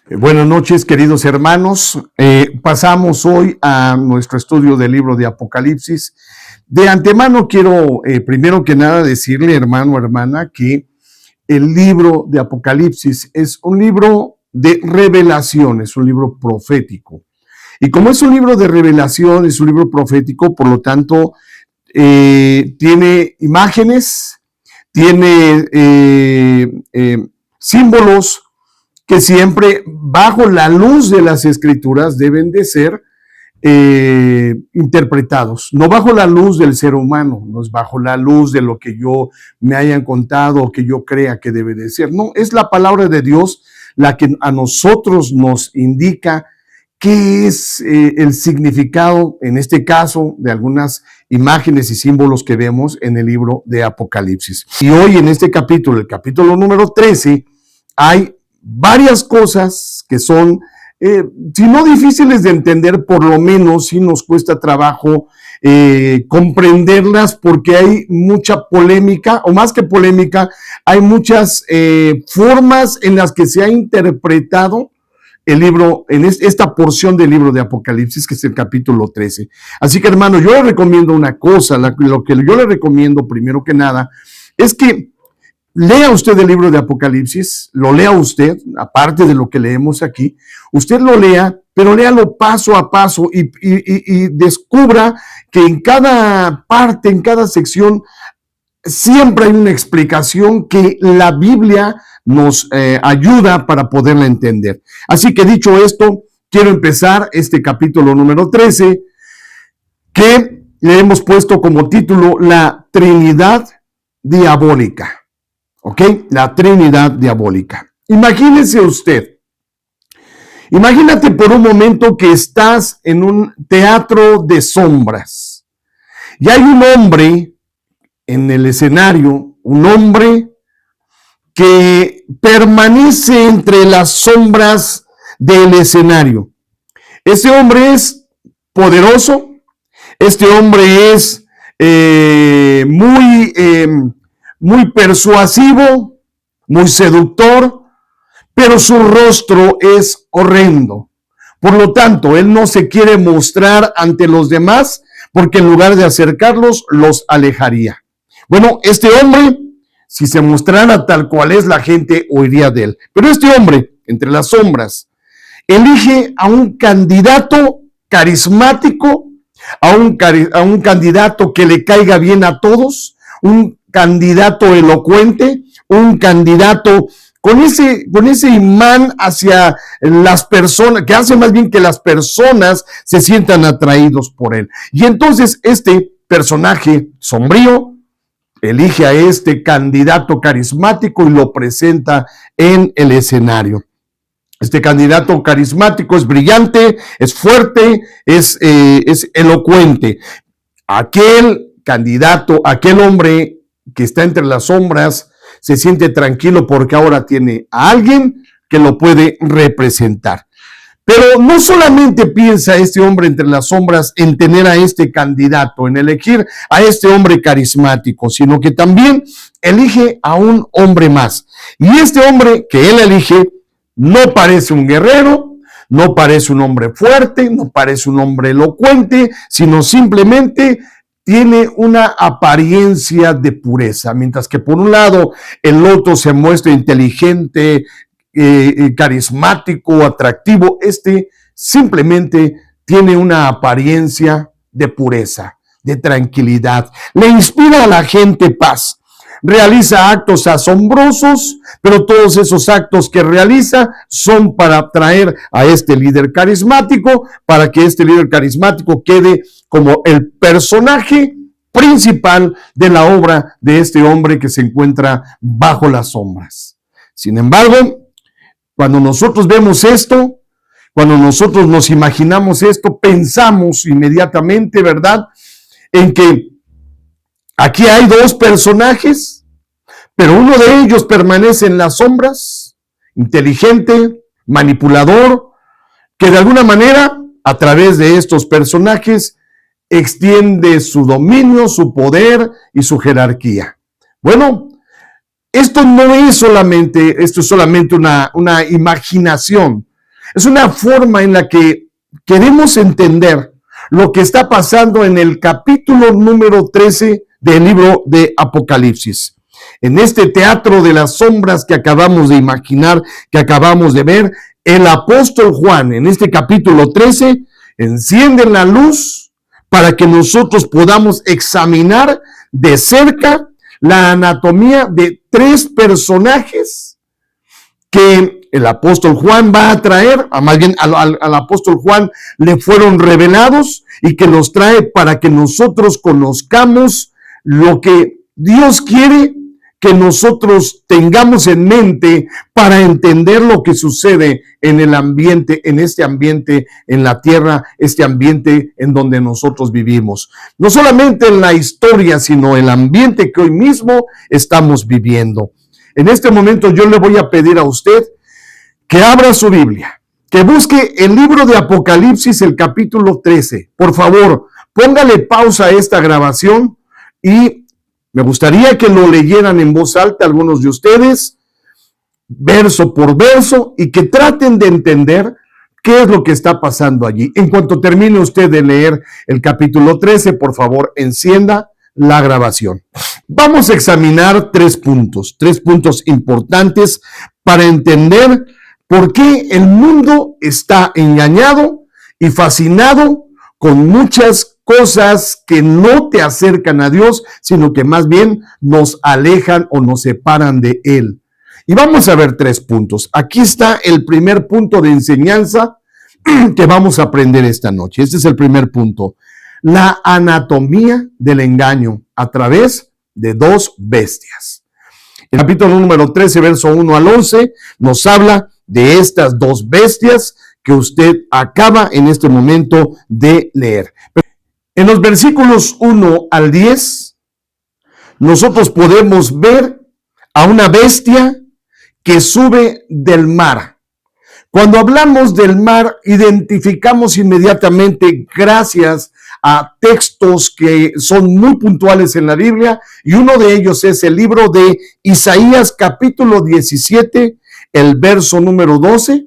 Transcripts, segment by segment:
Buenas noches, queridos hermanos. Pasamos hoy a nuestro estudio del libro de Apocalipsis. De antemano quiero, primero que nada, decirle, hermano o hermana, que el libro de Apocalipsis es un libro de revelación, es un libro profético. Y como es un libro de revelación, es un libro profético, por lo tanto, tiene imágenes, tiene símbolos que siempre bajo la luz de las Escrituras deben de ser interpretados, no bajo la luz del ser humano, no es bajo la luz de lo que yo me hayan contado o que yo crea que debe de ser, no, es la palabra de Dios la que a nosotros nos indica qué es el significado, en este caso, de algunas imágenes y símbolos que vemos en el libro de Apocalipsis. Y hoy en este capítulo, el capítulo número 13, hay varias cosas que son, si no difíciles de entender, por lo menos sí nos cuesta trabajo comprenderlas, porque hay mucha polémica, o más que polémica, hay muchas formas en las que se ha interpretado el libro, en esta porción del libro de Apocalipsis, que es el capítulo 13. Así que, hermano, yo le recomiendo una cosa, lo que yo le recomiendo primero que nada, es que lea usted el libro de Apocalipsis, lo lea usted, aparte de lo que leemos aquí, usted lo lea, pero léalo paso a paso y descubra que en cada parte, en cada sección, siempre hay una explicación que la Biblia nos ayuda para poderla entender. Así que dicho esto, quiero empezar este capítulo número 13, que le hemos puesto como título La Trinidad Diabólica. ¿Ok? La Trinidad Diabólica. Imagínate por un momento que estás en un teatro de sombras y hay un hombre en el escenario, un hombre que permanece entre las sombras del escenario. Este hombre es poderoso, este hombre es muy persuasivo, muy seductor, pero su rostro es horrendo. Por lo tanto, él no se quiere mostrar ante los demás, porque en lugar de acercarlos, los alejaría. Bueno, este hombre, si se mostrara tal cual es, la gente oiría de él. Pero este hombre, entre las sombras, elige a un candidato carismático, a un candidato que le caiga bien a todos, un candidato elocuente, un candidato con ese imán hacia las personas, que hace más bien que las personas se sientan atraídos por él. Y entonces este personaje sombrío elige a este candidato carismático y lo presenta en el escenario. Este candidato carismático es brillante, es fuerte, es elocuente. Aquel candidato, aquel hombre que está entre las sombras, se siente tranquilo porque ahora tiene a alguien que lo puede representar. Pero no solamente piensa este hombre entre las sombras en tener a este candidato, en elegir a este hombre carismático, sino que también elige a un hombre más. Y este hombre que él elige no parece un guerrero, no parece un hombre fuerte, no parece un hombre elocuente, sino simplemente tiene una apariencia de pureza, mientras que por un lado el otro se muestra inteligente, carismático, atractivo. Este simplemente tiene una apariencia de pureza, de tranquilidad. Le inspira a la gente paz. Realiza actos asombrosos, pero todos esos actos que realiza son para atraer a este líder carismático, para que este líder carismático quede como el personaje principal de la obra de este hombre que se encuentra bajo las sombras. Sin embargo, cuando nosotros vemos esto, cuando nosotros nos imaginamos esto, pensamos inmediatamente, ¿verdad?, en que aquí hay dos personajes, pero uno de ellos permanece en las sombras, inteligente, manipulador, que de alguna manera, a través de estos personajes, extiende su dominio, su poder y su jerarquía. Bueno, esto es solamente una imaginación Es una forma en la que queremos entender lo que está pasando en el capítulo número 13 del libro de Apocalipsis. En este teatro de las sombras que acabamos de imaginar, que acabamos de ver, el apóstol Juan, en este capítulo 13, enciende la luz para que nosotros podamos examinar de cerca la anatomía de tres personajes que el apóstol Juan va a traer, más bien al apóstol Juan le fueron revelados y que los trae para que nosotros conozcamos lo que Dios quiere que nosotros tengamos en mente para entender lo que sucede en el ambiente, en este ambiente, en la tierra, este ambiente en donde nosotros vivimos. No solamente en la historia, sino el ambiente que hoy mismo estamos viviendo. En este momento yo le voy a pedir a usted que abra su Biblia, que busque el libro de Apocalipsis, el capítulo 13. Por favor, póngale pausa a esta grabación y me gustaría que lo leyeran en voz alta algunos de ustedes, verso por verso, y que traten de entender qué es lo que está pasando allí. En cuanto termine usted de leer el capítulo 13, por favor, encienda la grabación. Vamos a examinar tres puntos importantes para entender por qué el mundo está engañado y fascinado con muchas cosas que no te acercan a Dios, sino que más bien nos alejan o nos separan de Él. Y vamos a ver tres puntos. Aquí está el primer punto de enseñanza que vamos a aprender esta noche. Este es el primer punto. La anatomía del engaño a través de dos bestias. El capítulo número 13, verso 1 al 11, nos habla de estas dos bestias que usted acaba en este momento de leer. En los versículos 1 al 10, nosotros podemos ver a una bestia que sube del mar. Cuando hablamos del mar, identificamos inmediatamente, gracias a textos que son muy puntuales en la Biblia, y uno de ellos es el libro de Isaías, capítulo 17, el verso número 12,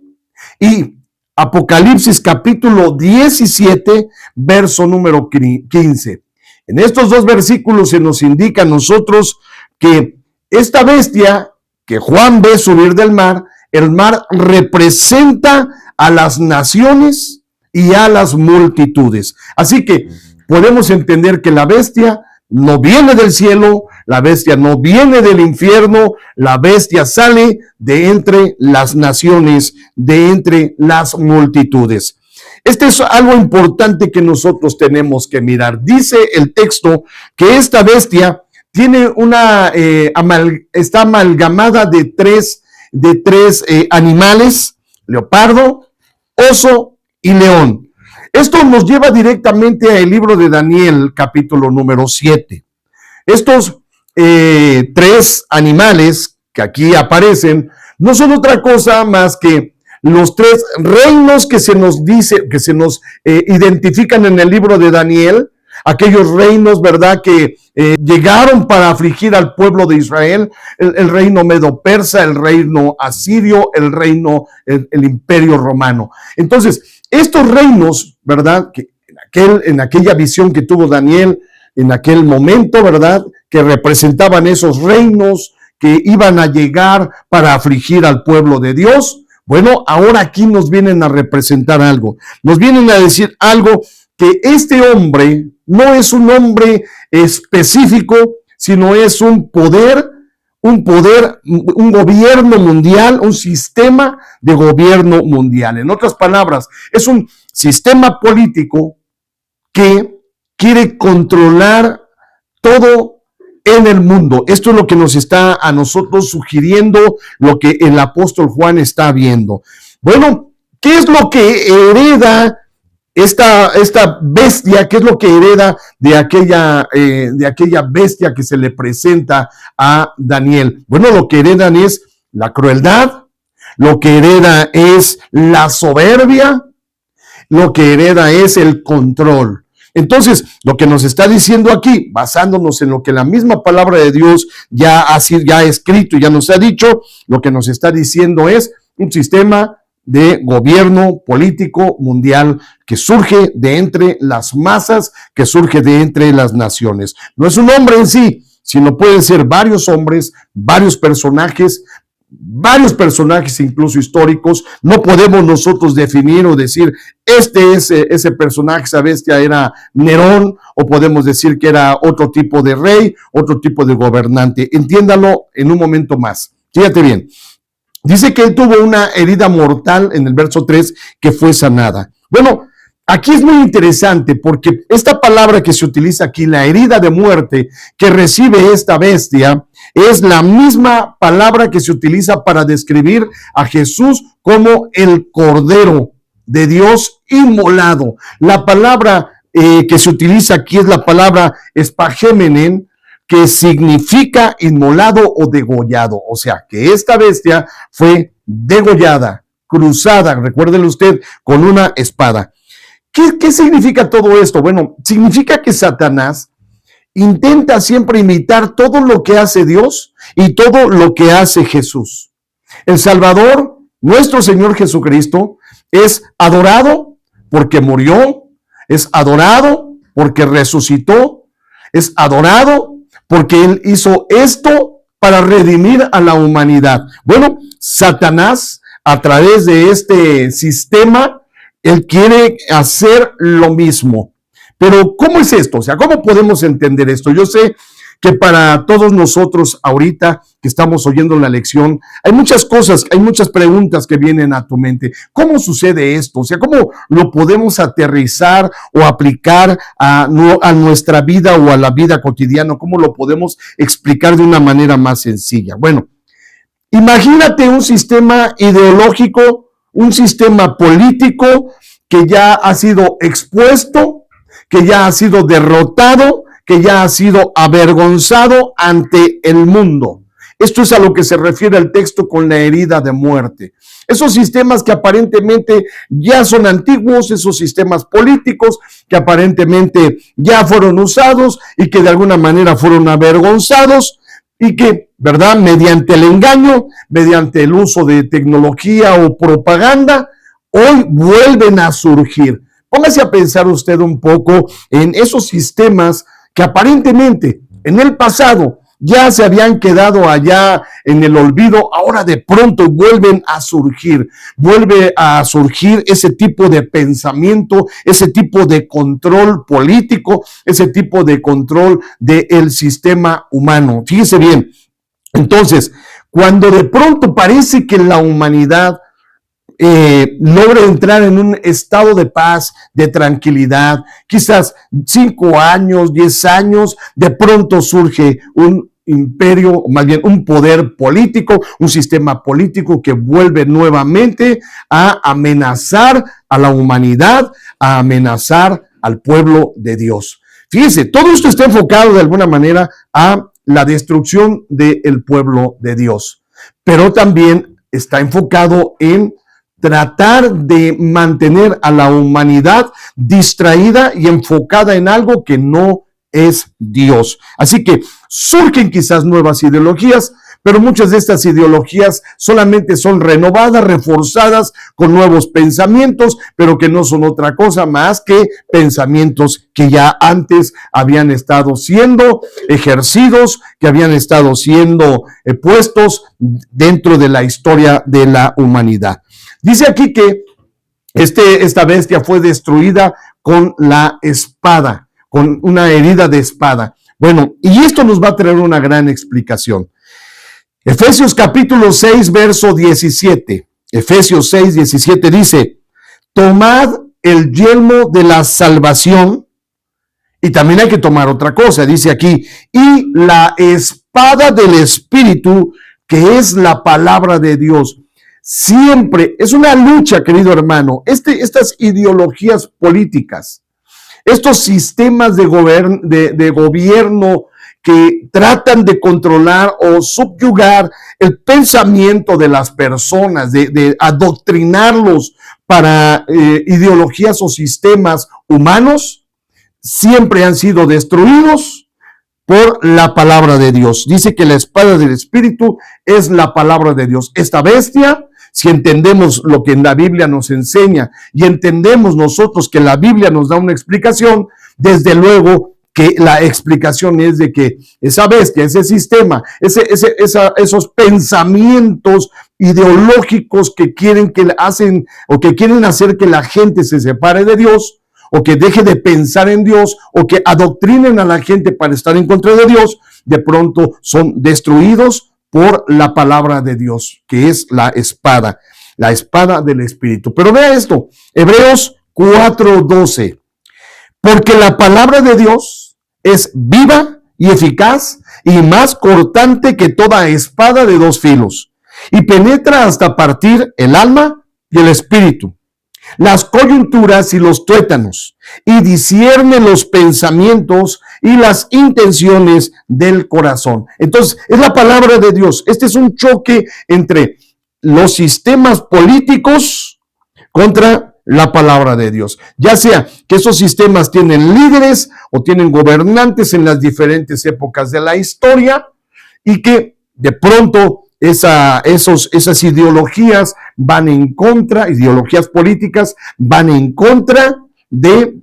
y Apocalipsis capítulo 17, verso número 15. En estos dos versículos se nos indica a nosotros que esta bestia que Juan ve subir del mar, el mar representa a las naciones y a las multitudes. Así que podemos entender que la bestia no viene del cielo, la bestia no viene del infierno, la bestia sale de entre las naciones, de entre las multitudes. Este es algo importante que nosotros tenemos que mirar. Dice el texto que esta bestia tiene está amalgamada de tres animales: leopardo, oso y león. Esto nos lleva directamente al libro de Daniel, capítulo número 7. Estos tres animales que aquí aparecen no son otra cosa más que los tres reinos que se nos identifican en el libro de Daniel, aquellos reinos, ¿verdad?, que llegaron para afligir al pueblo de Israel: el reino medo-persa, el reino asirio, el imperio romano. Entonces, estos reinos, ¿verdad?, que en aquella visión que tuvo Daniel en aquel momento, ¿verdad?, que representaban esos reinos que iban a llegar para afligir al pueblo de Dios. Bueno, ahora aquí nos vienen a representar algo. Nos vienen a decir algo, que este hombre no es un hombre específico, sino es un poder, un gobierno mundial, un sistema de gobierno mundial. En otras palabras, es un sistema político que quiere controlar todo en el mundo. Esto es lo que nos está a nosotros sugiriendo, lo que el apóstol Juan está viendo. Bueno, ¿qué es lo que hereda esta bestia? ¿Qué es lo que hereda de aquella bestia que se le presenta a Daniel? Bueno, lo que heredan es la crueldad, lo que hereda es la soberbia, lo que hereda es el control. Entonces, lo que nos está diciendo aquí, basándonos en lo que la misma palabra de Dios ya ha escrito y ya nos ha dicho, lo que nos está diciendo es un sistema de gobierno político mundial que surge de entre las masas, que surge de entre las naciones. No es un hombre en sí, sino pueden ser varios hombres, varios personajes incluso históricos. No podemos nosotros definir o decir, este es ese personaje, esa bestia era Nerón, o podemos decir que era otro tipo de rey, otro tipo de gobernante. Entiéndalo en un momento más. Fíjate bien. Dice que él tuvo una herida mortal en el verso 3 que fue sanada. Bueno, aquí es muy interesante porque esta palabra que se utiliza aquí, la herida de muerte que recibe esta bestia, es la misma palabra que se utiliza para describir a Jesús como el Cordero de Dios inmolado. La palabra que se utiliza aquí es la palabra espagémenen, que significa inmolado o degollado. O sea, que esta bestia fue degollada, cruzada, recuérdelo usted, con una espada. ¿Qué significa todo esto? Bueno, significa que Satanás intenta siempre imitar todo lo que hace Dios y todo lo que hace Jesús. El Salvador, nuestro Señor Jesucristo, es adorado porque murió, es adorado porque resucitó, es adorado porque Él hizo esto para redimir a la humanidad. Bueno, Satanás, a través de este sistema, él quiere hacer lo mismo. Pero, ¿cómo es esto? O sea, ¿cómo podemos entender esto? Yo sé que para todos nosotros ahorita que estamos oyendo la lección, hay muchas cosas, hay muchas preguntas que vienen a tu mente. ¿Cómo sucede esto? O sea, ¿cómo lo podemos aterrizar o aplicar a nuestra vida o a la vida cotidiana? ¿Cómo lo podemos explicar de una manera más sencilla? Bueno, imagínate un sistema ideológico, un sistema político que ya ha sido expuesto, que ya ha sido derrotado, que ya ha sido avergonzado ante el mundo. Esto es a lo que se refiere el texto con la herida de muerte. Esos sistemas que aparentemente ya son antiguos, esos sistemas políticos que aparentemente ya fueron usados y que de alguna manera fueron avergonzados y que, ¿verdad?, mediante el engaño, mediante el uso de tecnología o propaganda, hoy vuelven a surgir. Póngase a pensar usted un poco en esos sistemas que aparentemente en el pasado ya se habían quedado allá en el olvido, ahora de pronto vuelve a surgir ese tipo de pensamiento, ese tipo de control político, ese tipo de control del sistema humano. Fíjese bien, entonces, cuando de pronto parece que la humanidad logra entrar en un estado de paz, de tranquilidad, quizás 5 años, 10 años, de pronto surge un imperio, o más bien un poder político, un sistema político que vuelve nuevamente a amenazar a la humanidad, a amenazar al pueblo de Dios. Fíjese, todo esto está enfocado de alguna manera a la destrucción del pueblo de Dios, pero también está enfocado en tratar de mantener a la humanidad distraída y enfocada en algo que no es Dios. Así que surgen quizás nuevas ideologías, pero muchas de estas ideologías solamente son renovadas, reforzadas con nuevos pensamientos, pero que no son otra cosa más que pensamientos que ya antes habían estado siendo ejercidos, que habían estado siendo puestos dentro de la historia de la humanidad. Dice aquí que esta bestia fue destruida con la espada, con una herida de espada. Bueno, y esto nos va a traer una gran explicación. Efesios capítulo 6, verso 17. Efesios 6, 17 dice, tomad el yelmo de la salvación, y también hay que tomar otra cosa, dice aquí, y la espada del Espíritu, que es la palabra de Dios. Siempre es una lucha, querido hermano, estas ideologías políticas, estos sistemas de gobierno que tratan de controlar o subyugar el pensamiento de las personas, de adoctrinarlos para ideologías o sistemas humanos, siempre han sido destruidos por la palabra de Dios. Dice que la espada del Espíritu es la palabra de Dios. Esta bestia si entendemos lo que en la Biblia nos enseña y entendemos nosotros que la Biblia nos da una explicación, desde luego que la explicación es de que esa bestia, ese sistema, esos pensamientos ideológicos que quieren hacer que la gente se separe de Dios, o que deje de pensar en Dios, o que adoctrinen a la gente para estar en contra de Dios, de pronto son destruidos por la palabra de Dios, que es la espada del Espíritu. Pero vea esto, Hebreos 4:12. Porque la palabra de Dios es viva y eficaz y más cortante que toda espada de dos filos, y penetra hasta partir el alma y el espíritu, las coyunturas y los tuétanos, y discierne los pensamientos y las intenciones del corazón. Entonces, es la palabra de Dios. Este es un choque entre los sistemas políticos contra la palabra de Dios. Ya sea que esos sistemas tienen líderes o tienen gobernantes en las diferentes épocas de la historia, y que de pronto esas ideologías van en contra, ideologías políticas van en contra de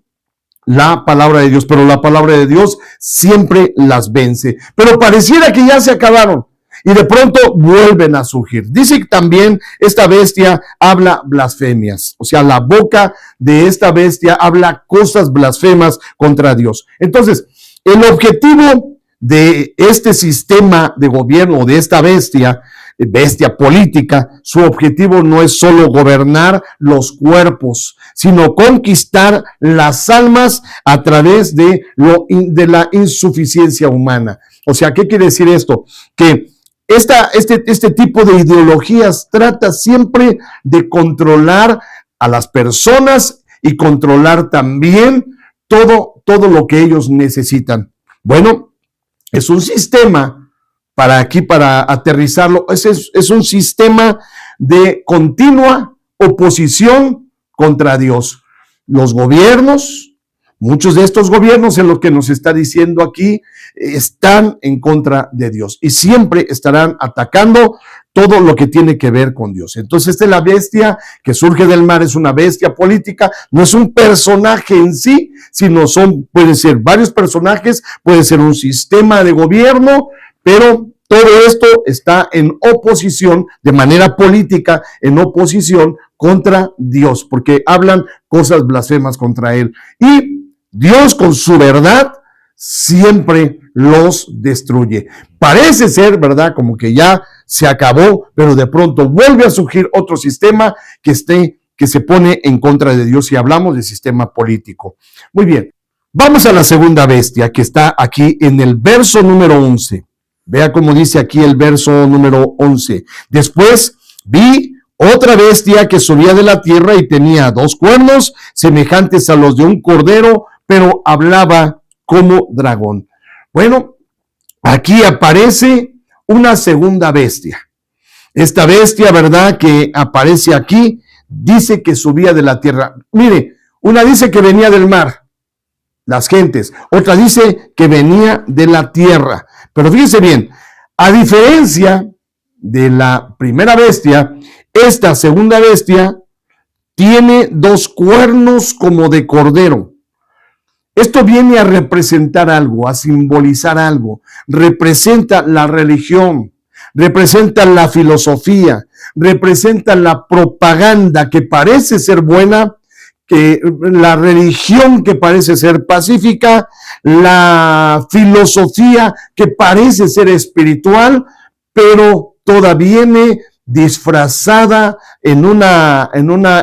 la palabra de Dios, pero la palabra de Dios siempre las vence. Pero pareciera que ya se acabaron y de pronto vuelven a surgir. Dice que también esta bestia habla blasfemias, o sea, la boca de esta bestia habla cosas blasfemas contra Dios. Entonces, el objetivo de este sistema de gobierno, de esta bestia política, su objetivo no es solo gobernar los cuerpos, sino conquistar las almas a través de la insuficiencia humana. O sea, ¿qué quiere decir esto? Que este tipo de ideologías trata siempre de controlar a las personas y controlar también todo lo que ellos necesitan. Bueno, es un sistema, para aterrizarlo, es un sistema de continua oposición contra Dios. Los gobiernos, muchos de estos gobiernos, en lo que nos está diciendo aquí, están en contra de Dios y siempre estarán atacando todo lo que tiene que ver con Dios. Entonces, esta es la bestia que surge del mar, es una bestia política, no es un personaje en sí, sino pueden ser varios personajes, puede ser un sistema de gobierno, pero todo esto está en oposición, de manera política, en oposición contra Dios, porque hablan cosas blasfemas contra Él. Y Dios, con su verdad, siempre los destruye. Parece ser, ¿verdad?, como que ya se acabó, pero de pronto vuelve a surgir otro sistema que se pone en contra de Dios, y hablamos de sistema político. Muy bien, vamos a la segunda bestia que está aquí en el verso número 11. Vea cómo dice aquí el verso número 11. Después vi otra bestia que subía de la tierra y tenía 2 cuernos semejantes a los de un cordero, pero hablaba como dragón. Bueno, aquí aparece una segunda bestia. Esta bestia, ¿verdad?, que aparece aquí, dice que subía de la tierra. Mire, una dice que venía del mar, las gentes. Otra dice que venía de la tierra. Pero fíjense bien, a diferencia de la primera bestia, esta segunda bestia tiene 2 cuernos como de cordero. Esto viene a representar algo, a simbolizar algo. Representa la religión, representa la filosofía, representa la propaganda que parece ser buena, que la religión que parece ser pacífica, la filosofía que parece ser espiritual, pero toda viene disfrazada en un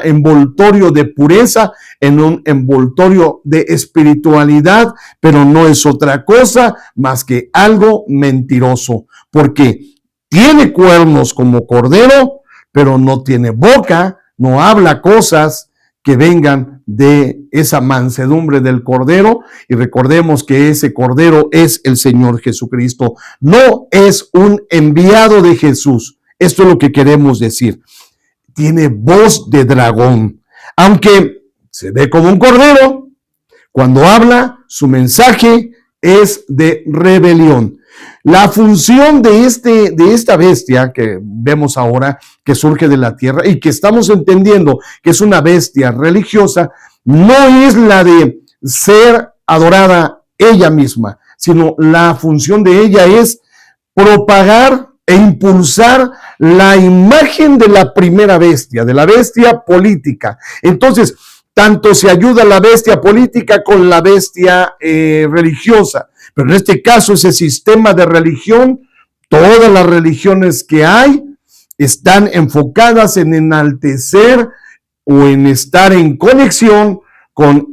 envoltorio de pureza, en un envoltorio de espiritualidad, pero no es otra cosa más que algo mentiroso, porque tiene cuernos como cordero, pero no tiene boca, no habla cosas que vengan de esa mansedumbre del Cordero, y recordemos que ese Cordero es el Señor Jesucristo, no es un enviado de Jesús. Esto es lo que queremos decir. Tiene voz de dragón, aunque se ve como un cordero. Cuando habla, su mensaje es de rebelión. La función de esta bestia que vemos ahora, que surge de la tierra y que estamos entendiendo que es una bestia religiosa, no es la de ser adorada ella misma, sino la función de ella es propagar e impulsar la imagen de la primera bestia, de la bestia política. Entonces, tanto se ayuda la bestia política con la bestia religiosa. Pero en este caso, ese sistema de religión, todas las religiones que hay, están enfocadas en enaltecer o en estar en conexión con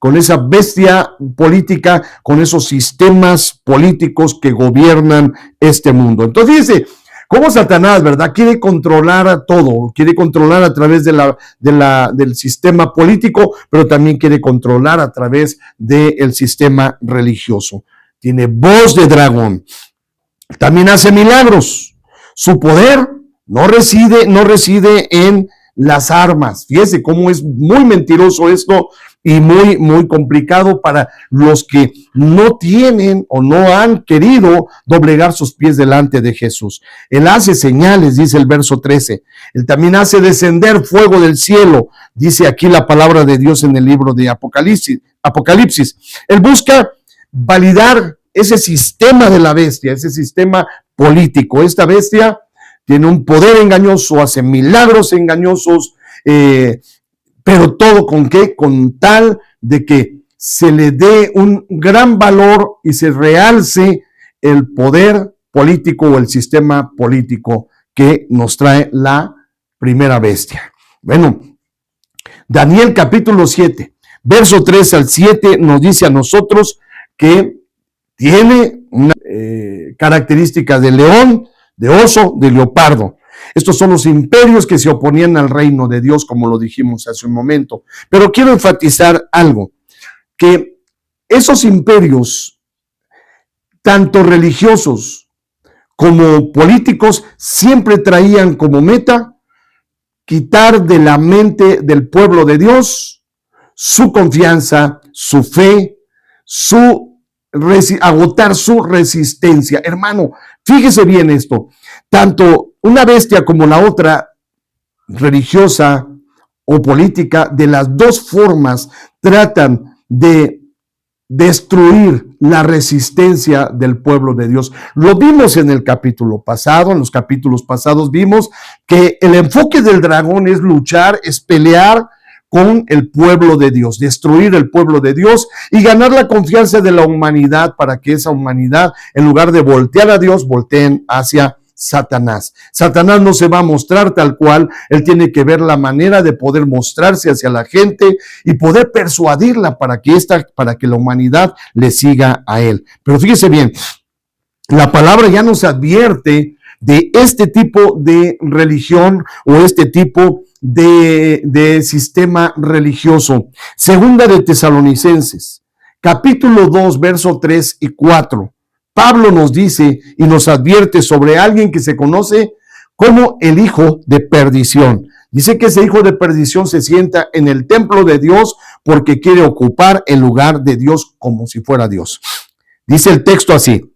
esa bestia política, con esos sistemas políticos que gobiernan este mundo. Entonces dice, cómo Satanás, ¿verdad? Quiere controlar a todo, quiere controlar a través del sistema político, pero también quiere controlar a través del sistema religioso. Tiene voz de dragón. También hace milagros. Su poder no reside en las armas. Fíjese cómo es muy mentiroso esto y muy, muy complicado para los que no tienen o no han querido doblegar sus pies delante de Jesús. Él hace señales, dice el verso 13. Él también hace descender fuego del cielo, dice aquí la palabra de Dios en el libro de Apocalipsis. Él busca validar ese sistema de la bestia, ese sistema político. Esta bestia tiene un poder engañoso, hace milagros engañosos, pero todo ¿con qué? Con tal de que se le dé un gran valor y se realce el poder político o el sistema político que nos trae la primera bestia. Bueno, Daniel capítulo 7, verso 3 al 7 nos dice a nosotros que tiene una característica de león, de oso, de leopardo. Estos son los imperios que se oponían al reino de Dios, como lo dijimos hace un momento. Pero quiero enfatizar algo, que esos imperios, tanto religiosos como políticos, siempre traían como meta quitar de la mente del pueblo de Dios su confianza, su fe, agotar su resistencia. Hermano, fíjese bien esto, tanto una bestia como la otra, religiosa o política, de las dos formas tratan de destruir la resistencia del pueblo de Dios. Lo vimos en el capítulo pasado, en los capítulos pasados vimos que el enfoque del dragón es luchar, es pelear con el pueblo de Dios, destruir el pueblo de Dios y ganar la confianza de la humanidad para que esa humanidad, en lugar de voltear a Dios, volteen hacia Satanás. Satanás no se va a mostrar tal cual, él tiene que ver la manera de poder mostrarse hacia la gente y poder persuadirla para que la humanidad le siga a él. Pero fíjese bien, la palabra ya nos advierte de este tipo de religión o este tipo de sistema religioso. Segunda de Tesalonicenses, capítulo 2, verso 3 y 4. Pablo nos dice y nos advierte sobre alguien que se conoce como el hijo de perdición. Dice que ese hijo de perdición se sienta en el templo de Dios porque quiere ocupar el lugar de Dios como si fuera Dios. Dice el texto así: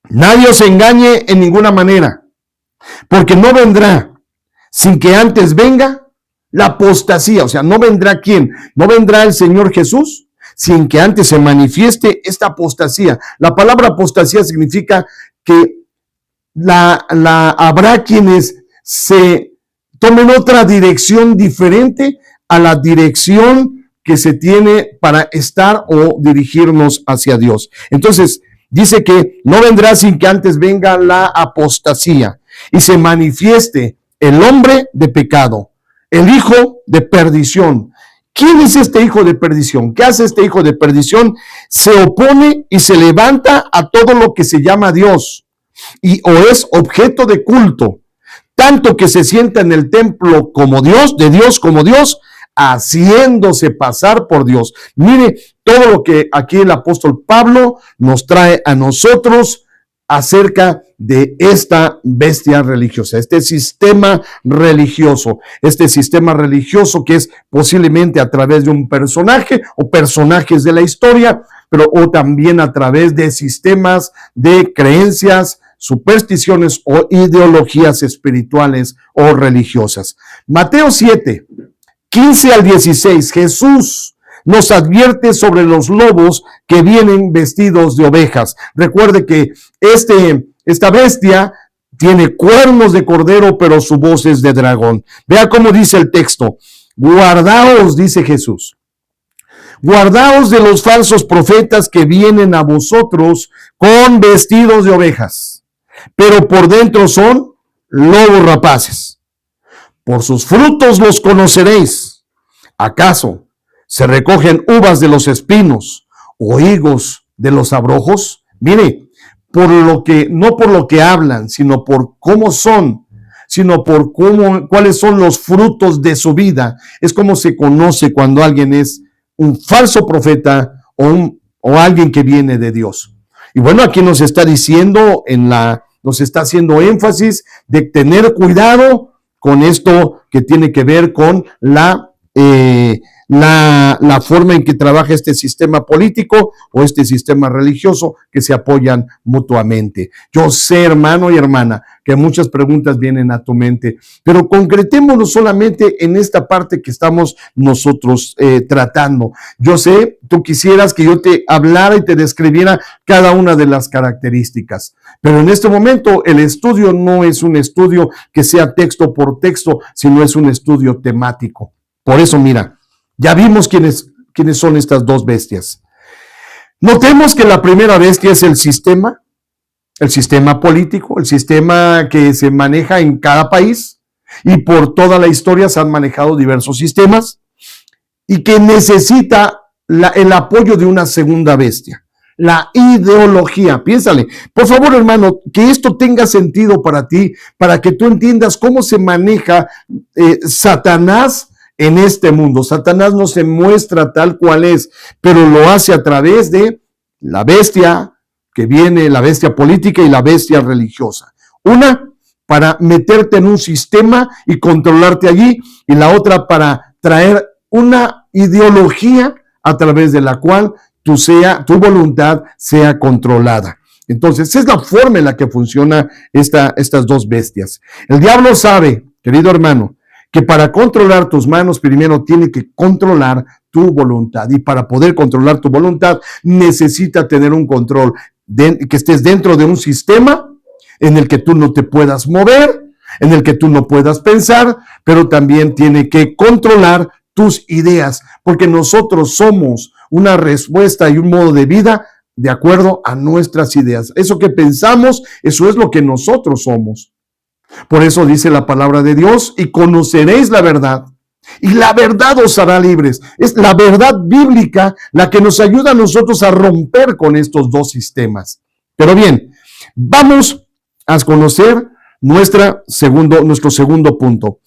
nadie os engañe en ninguna manera, porque no vendrá sin que antes venga la apostasía. O sea, no vendrá ¿quién? No vendrá el Señor Jesús sin que antes se manifieste esta apostasía. La palabra apostasía significa que habrá quienes se tomen otra dirección diferente a la dirección que se tiene para estar o dirigirnos hacia Dios. Entonces, dice que no vendrá sin que antes venga la apostasía y se manifieste el hombre de pecado, el hijo de perdición. ¿Quién es este hijo de perdición? ¿Qué hace este hijo de perdición? Se opone y se levanta a todo lo que se llama Dios o es objeto de culto, tanto que se sienta en el templo como Dios, de Dios como Dios, haciéndose pasar por Dios. Mire todo lo que aquí el apóstol Pablo nos trae a nosotros acerca de esta bestia religiosa, este sistema religioso que es posiblemente a través de un personaje o personajes de la historia, pero o también a través de sistemas de creencias, supersticiones o ideologías espirituales o religiosas. Mateo 7, 15 al 16, Jesús nos advierte sobre los lobos que vienen vestidos de ovejas. Recuerde que esta bestia tiene cuernos de cordero, pero su voz es de dragón. Vea cómo dice el texto. Guardaos, dice Jesús. Guardaos de los falsos profetas que vienen a vosotros con vestidos de ovejas, pero por dentro son lobos rapaces. Por sus frutos los conoceréis. ¿Acaso se recogen uvas de los espinos o higos de los abrojos? Mire, no por lo que hablan, sino por cómo son, cuáles son los frutos de su vida. Es como se conoce cuando alguien es un falso profeta o alguien que viene de Dios. Y bueno, aquí nos está diciendo nos está haciendo énfasis de tener cuidado con esto que tiene que ver con la forma en que trabaja este sistema político o este sistema religioso que se apoyan mutuamente. Yo sé, hermano y hermana, que muchas preguntas vienen a tu mente, pero concretémoslo solamente en esta parte que estamos nosotros tratando. Yo sé, tú quisieras que yo te hablara y te describiera cada una de las características, pero en este momento el estudio no es un estudio que sea texto por texto, sino es un estudio temático. Por eso, mira, ya vimos quiénes son estas dos bestias. Notemos que la primera bestia es el sistema político, el sistema que se maneja en cada país, y por toda la historia se han manejado diversos sistemas, y que necesita el apoyo de una segunda bestia, la ideología. Piénsale, por favor, hermano, que esto tenga sentido para ti, para que tú entiendas cómo se maneja Satanás en este mundo. Satanás no se muestra tal cual es, pero lo hace a través de la bestia que viene, la bestia política y la bestia religiosa. Una para meterte en un sistema y controlarte allí, y la otra para traer una ideología a través de la cual tu voluntad sea controlada. Entonces, es la forma en la que funciona estas dos bestias. El diablo sabe, querido hermano, que para controlar tus manos primero tiene que controlar tu voluntad, y para poder controlar tu voluntad necesita tener un control, que estés dentro de un sistema en el que tú no te puedas mover, en el que tú no puedas pensar, pero también tiene que controlar tus ideas, porque nosotros somos una respuesta y un modo de vida de acuerdo a nuestras ideas. Eso que pensamos, eso es lo que nosotros somos. Por eso dice la palabra de Dios: y conoceréis la verdad, y la verdad os hará libres. Es la verdad bíblica la que nos ayuda a nosotros a romper con estos dos sistemas. Pero bien, vamos a conocer nuestro segundo punto.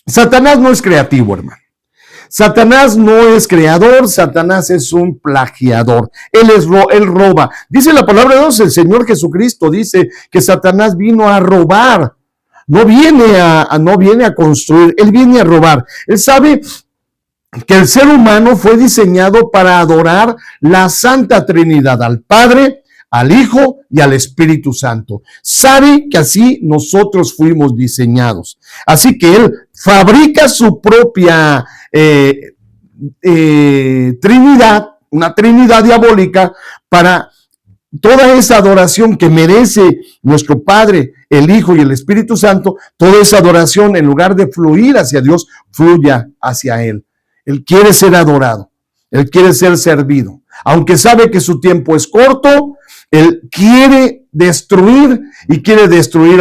Satanás no es creativo, hermano. Satanás no es creador, Satanás es un plagiador. Él roba. Dice la palabra de Dios, el Señor Jesucristo dice que Satanás vino a robar. No viene a construir, él viene a robar. Él sabe que el ser humano fue diseñado para adorar la Santa Trinidad, al Padre, al Hijo y al Espíritu Santo. Sabe que así nosotros fuimos diseñados. Así que él fabrica su propia Trinidad, una Trinidad diabólica, para toda esa adoración que merece nuestro Padre, el Hijo y el Espíritu Santo. Toda esa adoración, en lugar de fluir hacia Dios, fluya hacia Él. Él quiere ser adorado, Él quiere ser servido. Aunque sabe que su tiempo es corto, Él quiere destruir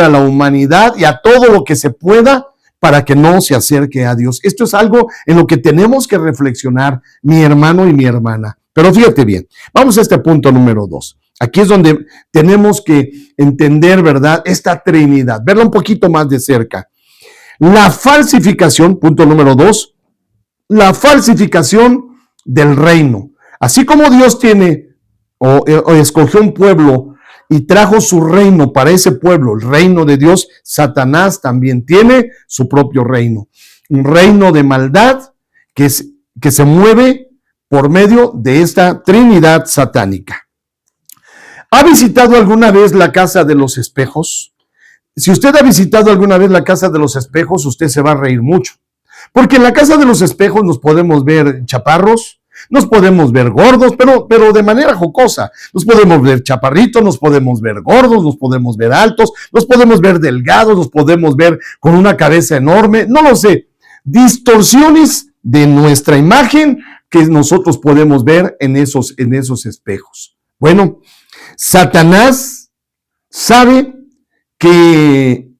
a la humanidad y a todo lo que se pueda para que no se acerque a Dios. Esto es algo en lo que tenemos que reflexionar, mi hermano y mi hermana. Pero fíjate bien, vamos a este punto número 2. Aquí es donde tenemos que entender, ¿verdad?, esta Trinidad, verla un poquito más de cerca. La falsificación, punto número 2, la falsificación del reino. Así como Dios tiene o escogió un pueblo y trajo su reino para ese pueblo, el reino de Dios, Satanás también tiene su propio reino. Un reino de maldad que se mueve por medio de esta Trinidad satánica. ¿Ha visitado alguna vez la casa de los espejos? Si usted ha visitado alguna vez la casa de los espejos, usted se va a reír mucho. Porque en la casa de los espejos nos podemos ver chaparros, nos podemos ver gordos, pero de manera jocosa. Nos podemos ver chaparritos, nos podemos ver gordos, nos podemos ver altos, nos podemos ver delgados, nos podemos ver con una cabeza enorme, no lo sé. Distorsiones de nuestra imagen que nosotros podemos ver en esos espejos. Bueno, Satanás sabe que,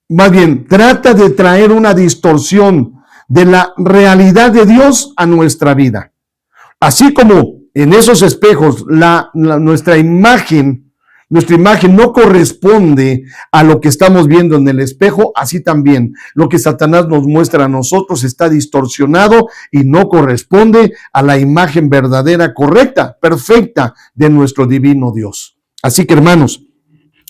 más bien, trata de traer una distorsión de la realidad de Dios a nuestra vida. Así como en esos espejos nuestra imagen no corresponde a lo que estamos viendo en el espejo, así también lo que Satanás nos muestra a nosotros está distorsionado y no corresponde a la imagen verdadera, correcta, perfecta de nuestro divino Dios. Así que, hermanos,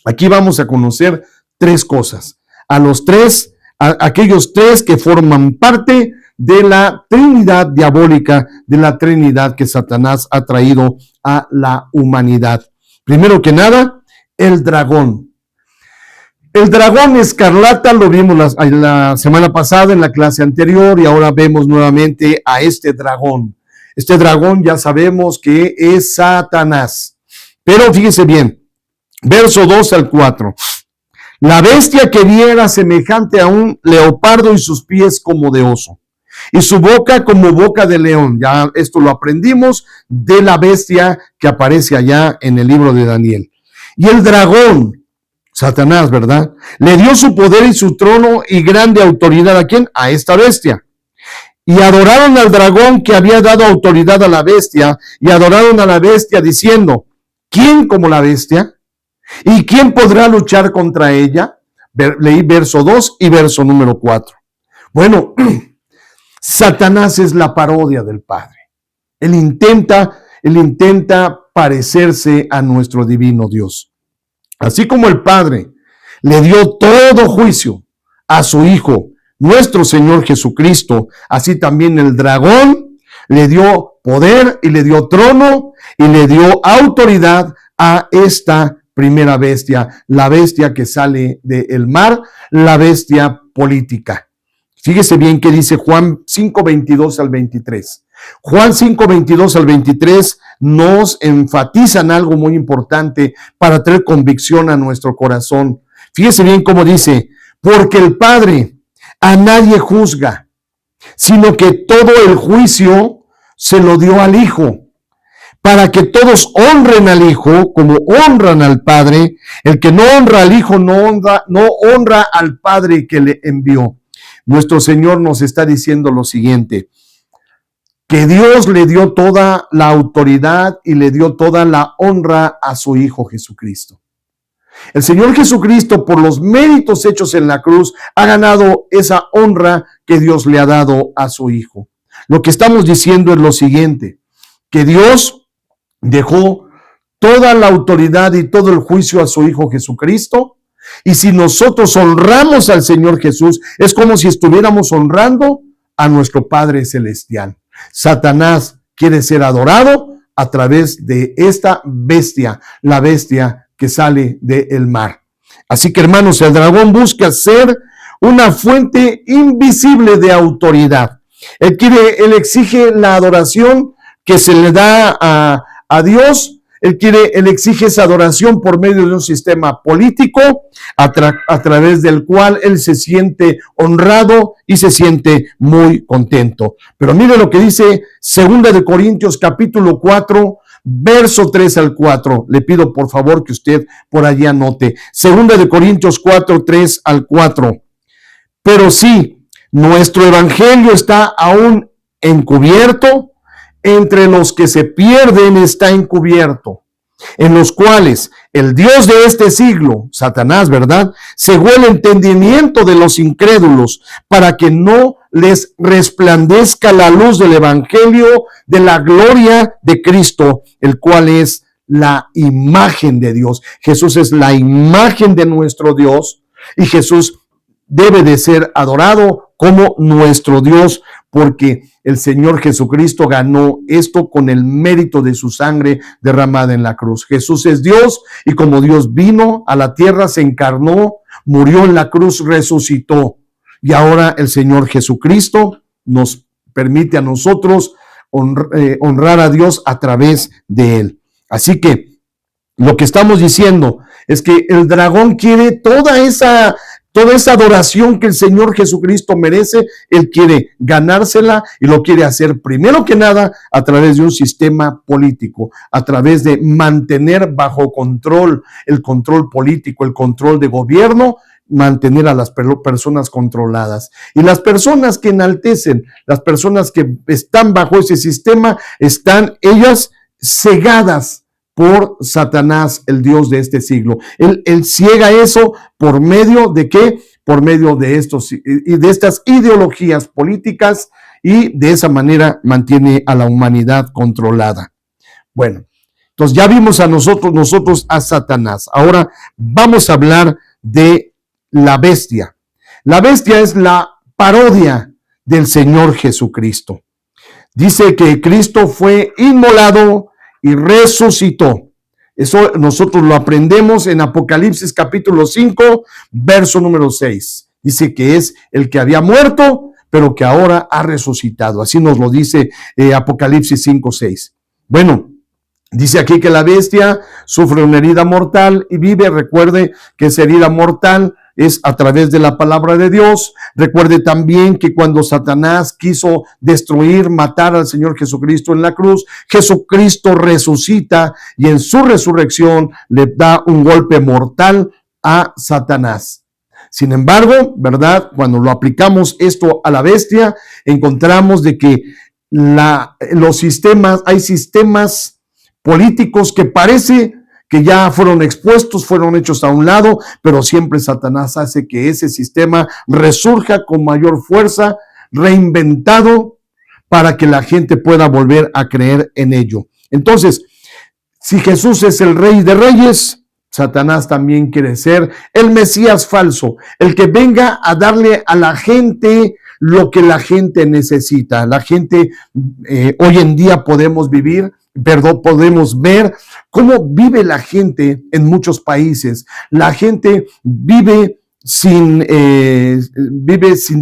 aquí vamos a conocer tres cosas. Aquellos tres que forman parte de la Trinidad diabólica, de la Trinidad que Satanás ha traído a la humanidad. Primero que nada, el dragón. El dragón escarlata lo vimos la semana pasada en la clase anterior y ahora vemos nuevamente a este dragón. Este dragón ya sabemos que es Satanás. Pero fíjese bien, verso 2 al 4. La bestia que vi era semejante a un leopardo y sus pies como de oso, y su boca como boca de león. Ya esto lo aprendimos de la bestia que aparece allá en el libro de Daniel. Y el dragón, Satanás, ¿verdad?, le dio su poder y su trono y grande autoridad. ¿A quién? A esta bestia. Y adoraron al dragón que había dado autoridad a la bestia, y adoraron a la bestia diciendo, ¿quién como la bestia? ¿Y quién podrá luchar contra ella? Leí verso 2 y verso número 4. Bueno, Satanás es la parodia del Padre. Él intenta parecerse a nuestro divino Dios. Así como el Padre le dio todo juicio a su Hijo, nuestro Señor Jesucristo, así también el dragón le dio poder y le dio trono y le dio autoridad a esta primera bestia, la bestia que sale del mar, la bestia política. Fíjese bien que dice Juan 5:22 al 23. Juan 5:22 al 23 nos enfatizan algo muy importante para traer convicción a nuestro corazón. Fíjese bien cómo dice, porque el Padre a nadie juzga, sino que todo el juicio se lo dio al Hijo, para que todos honren al Hijo como honran al Padre. El que no honra al Hijo no honra al Padre que le envió. Nuestro Señor nos está diciendo lo siguiente, que Dios le dio toda la autoridad y le dio toda la honra a su Hijo Jesucristo. El Señor Jesucristo, por los méritos hechos en la cruz, ha ganado esa honra que Dios le ha dado a su Hijo. Lo que estamos diciendo es lo siguiente, que Dios dejó toda la autoridad y todo el juicio a su Hijo Jesucristo, y si nosotros honramos al Señor Jesús, es como si estuviéramos honrando a nuestro Padre Celestial. Satanás quiere ser adorado a través de esta bestia, la bestia que sale del mar. Así que, hermanos, el dragón busca ser una fuente invisible de autoridad. Él exige la adoración que se le da a Dios. Él exige esa adoración por medio de un sistema político a través del cual él se siente honrado y se siente muy contento. Pero mire lo que dice 2 Corintios capítulo 4, verso 3 al 4. Le pido por favor que usted por allí anote. 2 Corintios 4, 3 al 4. Pero sí, nuestro evangelio está aún encubierto, entre los que se pierden está encubierto, en los cuales el Dios de este siglo, Satanás, ¿verdad?, cegó el entendimiento de los incrédulos para que no les resplandezca la luz del evangelio de la gloria de Cristo, el cual es la imagen de Dios. Jesús es la imagen de nuestro Dios y Jesús debe de ser adorado como nuestro Dios, porque el Señor Jesucristo ganó esto con el mérito de su sangre derramada en la cruz. Jesús es Dios y como Dios vino a la tierra, se encarnó, murió en la cruz, resucitó. Y ahora el Señor Jesucristo nos permite a nosotros honrar a Dios a través de Él. Así que lo que estamos diciendo es que el dragón quiere toda esa adoración que el Señor Jesucristo merece. Él quiere ganársela y lo quiere hacer primero que nada a través de un sistema político, a través de mantener bajo control el control político, el control de gobierno, mantener a las personas controladas. Y las personas que enaltecen, las personas que están bajo ese sistema, están ellas cegadas por Satanás, el Dios de este siglo. Él ciega eso por medio de ¿qué? Por medio de estas ideologías políticas, y de esa manera mantiene a la humanidad controlada. Bueno, entonces ya vimos a nosotros a Satanás. Ahora vamos a hablar de la bestia. La bestia es la parodia del Señor Jesucristo. Dice que Cristo fue inmolado y resucitó. Eso nosotros lo aprendemos en Apocalipsis capítulo 5, verso número 6. Dice que es el que había muerto, pero que ahora ha resucitado. Así nos lo dice Apocalipsis 5, 6. Bueno, dice aquí que la bestia sufre una herida mortal y vive. Recuerde que esa herida mortal es a través de la palabra de Dios. Recuerde también que cuando Satanás quiso destruir, matar al Señor Jesucristo en la cruz, Jesucristo resucita y en su resurrección le da un golpe mortal a Satanás. Sin embargo, ¿verdad? Cuando lo aplicamos esto a la bestia, encontramos de que hay sistemas políticos que parece que ya fueron expuestos, fueron hechos a un lado, pero siempre Satanás hace que ese sistema resurja con mayor fuerza, reinventado, para que la gente pueda volver a creer en ello. Entonces, si Jesús es el Rey de Reyes, Satanás también quiere ser el Mesías falso, el que venga a darle a la gente lo que la gente necesita. La gente, hoy en día podemos ver cómo vive la gente en muchos países. La gente vive sin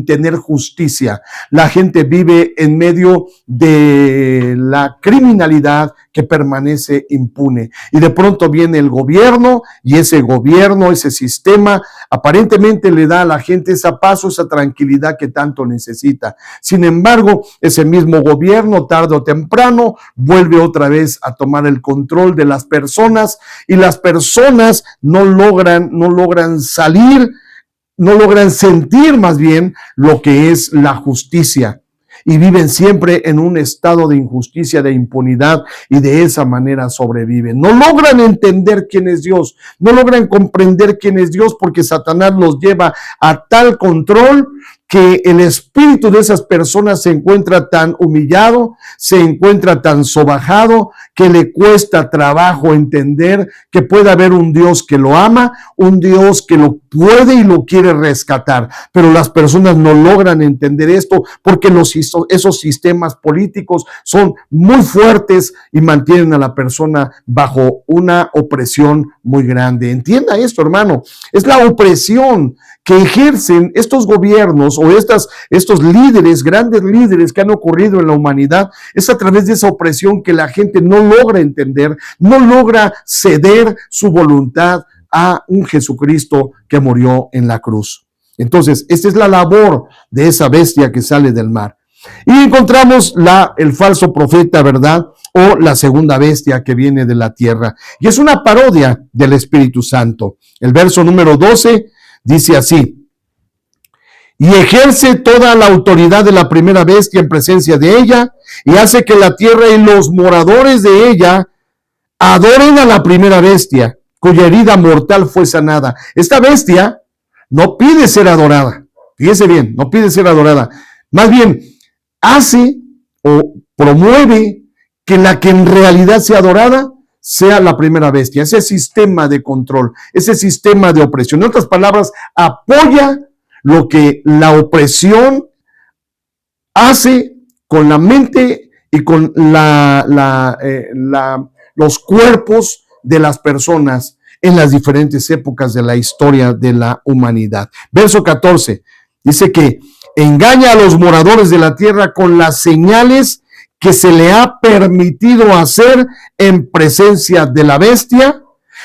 tener justicia. La gente vive en medio de la criminalidad que permanece impune. Y de pronto viene el gobierno, y ese gobierno, ese sistema, aparentemente le da a la gente esa paz, esa tranquilidad que tanto necesita. Sin embargo, ese mismo gobierno, tarde o temprano, vuelve otra vez a tomar el control de las personas, y las personas no logran salir, no logran sentir más bien lo que es la justicia, y viven siempre en un estado de injusticia, de impunidad, y de esa manera sobreviven. No logran entender quién es Dios, no logran comprender quién es Dios, porque Satanás los lleva a tal control que el espíritu de esas personas se encuentra tan humillado, se encuentra tan sobajado, que le cuesta trabajo entender que puede haber un Dios que lo ama, un Dios que lo puede y lo quiere rescatar. Pero las personas no logran entender esto, porque esos sistemas políticos son muy fuertes y mantienen a la persona bajo una opresión muy grande. Entienda esto, hermano, es la opresión que ejercen estos gobiernos o estos líderes, grandes líderes que han ocurrido en la humanidad. Es a través de esa opresión que la gente no logra entender, no logra ceder su voluntad a un Jesucristo que murió en la cruz. Entonces, esta es la labor de esa bestia que sale del mar. Y encontramos el falso profeta, ¿verdad? O la segunda bestia que viene de la tierra. Y es una parodia del Espíritu Santo. El verso número 12 dice así: y ejerce toda la autoridad de la primera bestia en presencia de ella, y hace que la tierra y los moradores de ella adoren a la primera bestia, cuya herida mortal fue sanada. Esta bestia no pide ser adorada. Fíjese bien, no pide ser adorada. Más bien, hace o promueve que la que en realidad sea adorada sea la primera bestia, ese sistema de control, ese sistema de opresión. En otras palabras, apoya lo que la opresión hace con la mente y con los cuerpos de las personas en las diferentes épocas de la historia de la humanidad. Verso 14 dice que engaña a los moradores de la tierra con las señales que se le ha permitido hacer en presencia de la bestia,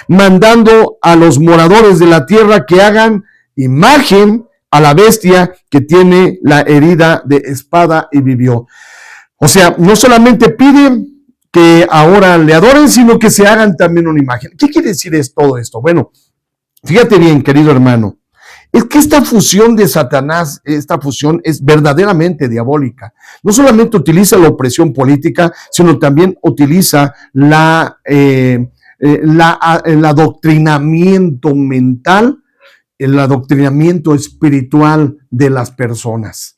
mandando a los moradores de la tierra que hagan imagen a la bestia que tiene la herida de espada y vivió. O sea, no solamente piden que ahora le adoren, sino que se hagan también una imagen. ¿Qué quiere decir todo esto? Bueno, fíjate bien, querido hermano, es que esta fusión de Satanás, esta fusión es verdaderamente diabólica. No solamente utiliza la opresión política, sino también utiliza el adoctrinamiento mental, el adoctrinamiento espiritual de las personas.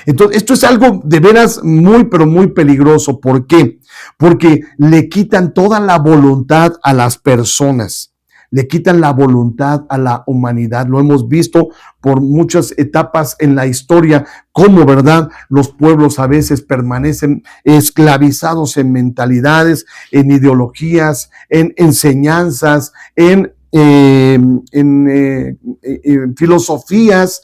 Entonces, esto es algo de veras muy, pero muy peligroso. ¿Por qué? Porque le quitan toda la voluntad a las personas. Le quitan la voluntad a la humanidad. Lo hemos visto por muchas etapas en la historia, cómo, ¿verdad?, los pueblos a veces permanecen esclavizados en mentalidades, en ideologías, en enseñanzas, en filosofías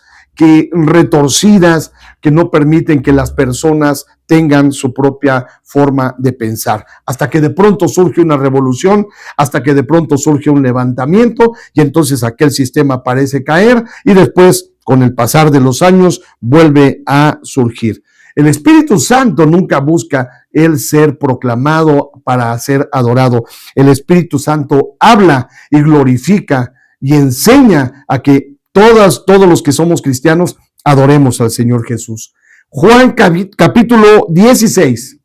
retorcidas, que no permiten que las personas tengan su propia forma de pensar, hasta que de pronto surge una revolución, hasta que de pronto surge un levantamiento, y entonces aquel sistema parece caer, y después, con el pasar de los años, vuelve a surgir. El Espíritu Santo nunca busca el ser proclamado para ser adorado. El Espíritu Santo habla y glorifica y enseña a que todos los que somos cristianos adoremos al Señor Jesús. Juan capítulo 16,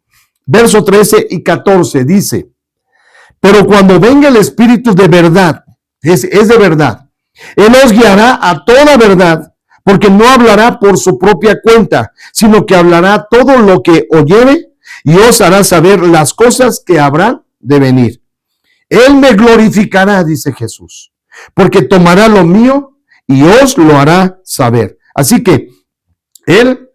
verso 13 y 14 dice: pero cuando venga el Espíritu de verdad, es de verdad, Él os guiará a toda verdad, porque no hablará por su propia cuenta, sino que hablará todo lo que oyere y os hará saber las cosas que habrán de venir. Él me glorificará, dice Jesús, porque tomará lo mío y os lo hará saber. Así que Él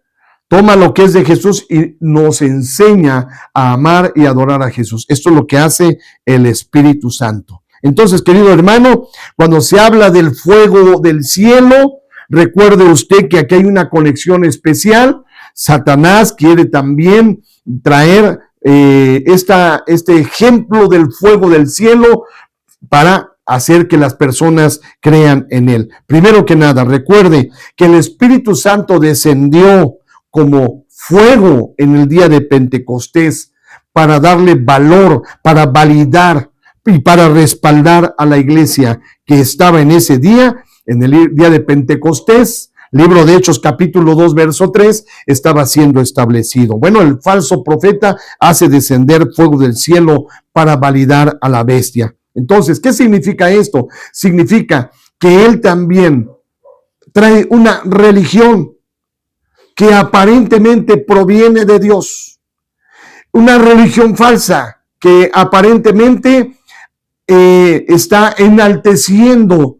toma lo que es de Jesús y nos enseña a amar y adorar a Jesús. Esto es lo que hace el Espíritu Santo. Entonces, querido hermano, cuando se habla del fuego del cielo, recuerde usted que aquí hay una conexión especial. Satanás quiere también traer este ejemplo del fuego del cielo para hacer que las personas crean en él. Primero que nada, recuerde que el Espíritu Santo descendió como fuego en el día de Pentecostés para darle valor, para validar y para respaldar a la iglesia que estaba en ese día, en el día de Pentecostés. Libro de Hechos capítulo 2 verso 3 estaba siendo establecido. Bueno, el falso profeta hace descender fuego del cielo para validar a la bestia. Entonces, ¿qué significa esto? Significa que él también trae una religión que aparentemente proviene de Dios, una religión falsa que aparentemente está enalteciendo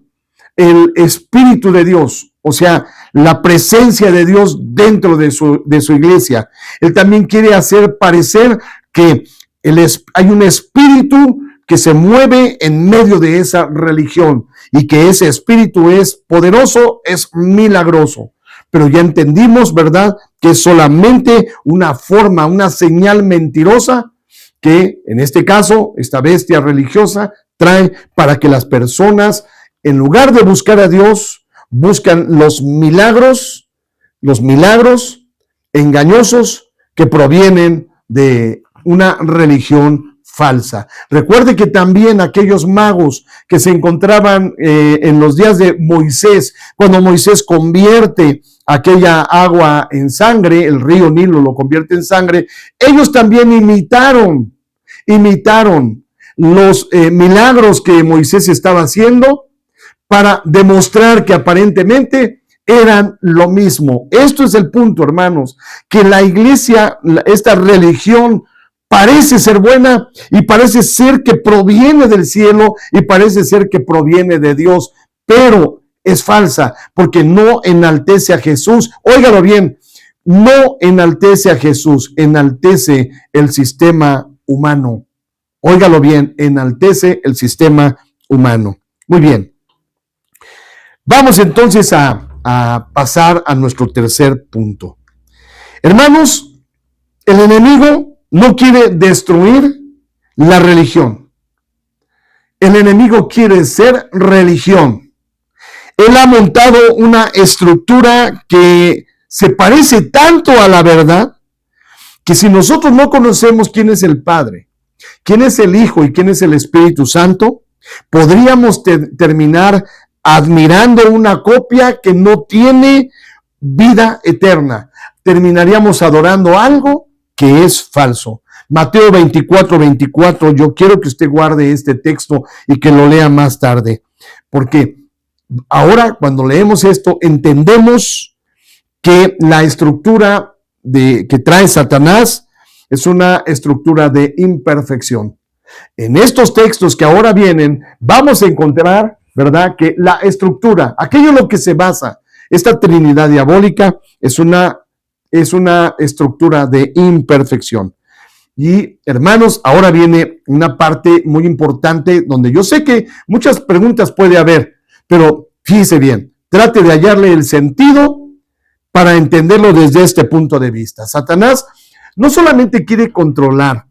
el Espíritu de Dios, o sea, la presencia de Dios dentro de su iglesia. Él también quiere hacer parecer que hay un espíritu que se mueve en medio de esa religión y que ese espíritu es poderoso, es milagroso. Pero ya entendimos, ¿verdad?, que es solamente una forma, una señal mentirosa que, en este caso, esta bestia religiosa trae para que las personas, en lugar de buscar a Dios, buscan los milagros engañosos que provienen de una religión falsa. Recuerde que también aquellos magos que se encontraban en los días de Moisés, cuando Moisés convierte aquella agua en sangre, el río Nilo lo convierte en sangre, ellos también imitaron los milagros que Moisés estaba haciendo para demostrar que aparentemente eran lo mismo. Esto es el punto, hermanos, que la iglesia, esta religión parece ser buena y parece ser que proviene del cielo y parece ser que proviene de Dios, pero es falsa porque no enaltece a Jesús. Óigalo bien, no enaltece a Jesús, enaltece el sistema humano. Óigalo bien, enaltece el sistema humano. Muy bien. Vamos entonces a pasar a nuestro tercer punto. Hermanos, el enemigo no quiere destruir la religión. El enemigo quiere ser religión. Él ha montado una estructura que se parece tanto a la verdad que si nosotros no conocemos quién es el Padre, quién es el Hijo y quién es el Espíritu Santo, podríamos terminar admirando una copia que no tiene vida eterna. Terminaríamos adorando algo que es falso. Mateo 24, yo quiero que usted guarde este texto y que lo lea más tarde, porque ahora cuando leemos esto entendemos que la estructura que trae Satanás es una estructura de imperfección. En estos textos que ahora vienen vamos a encontrar, ¿verdad?, que la estructura, aquello en lo que se basa esta Trinidad diabólica es una estructura de imperfección. Y hermanos, ahora viene una parte muy importante donde yo sé que muchas preguntas puede haber, pero fíjese bien, trate de hallarle el sentido para entenderlo desde este punto de vista. Satanás no solamente quiere controlar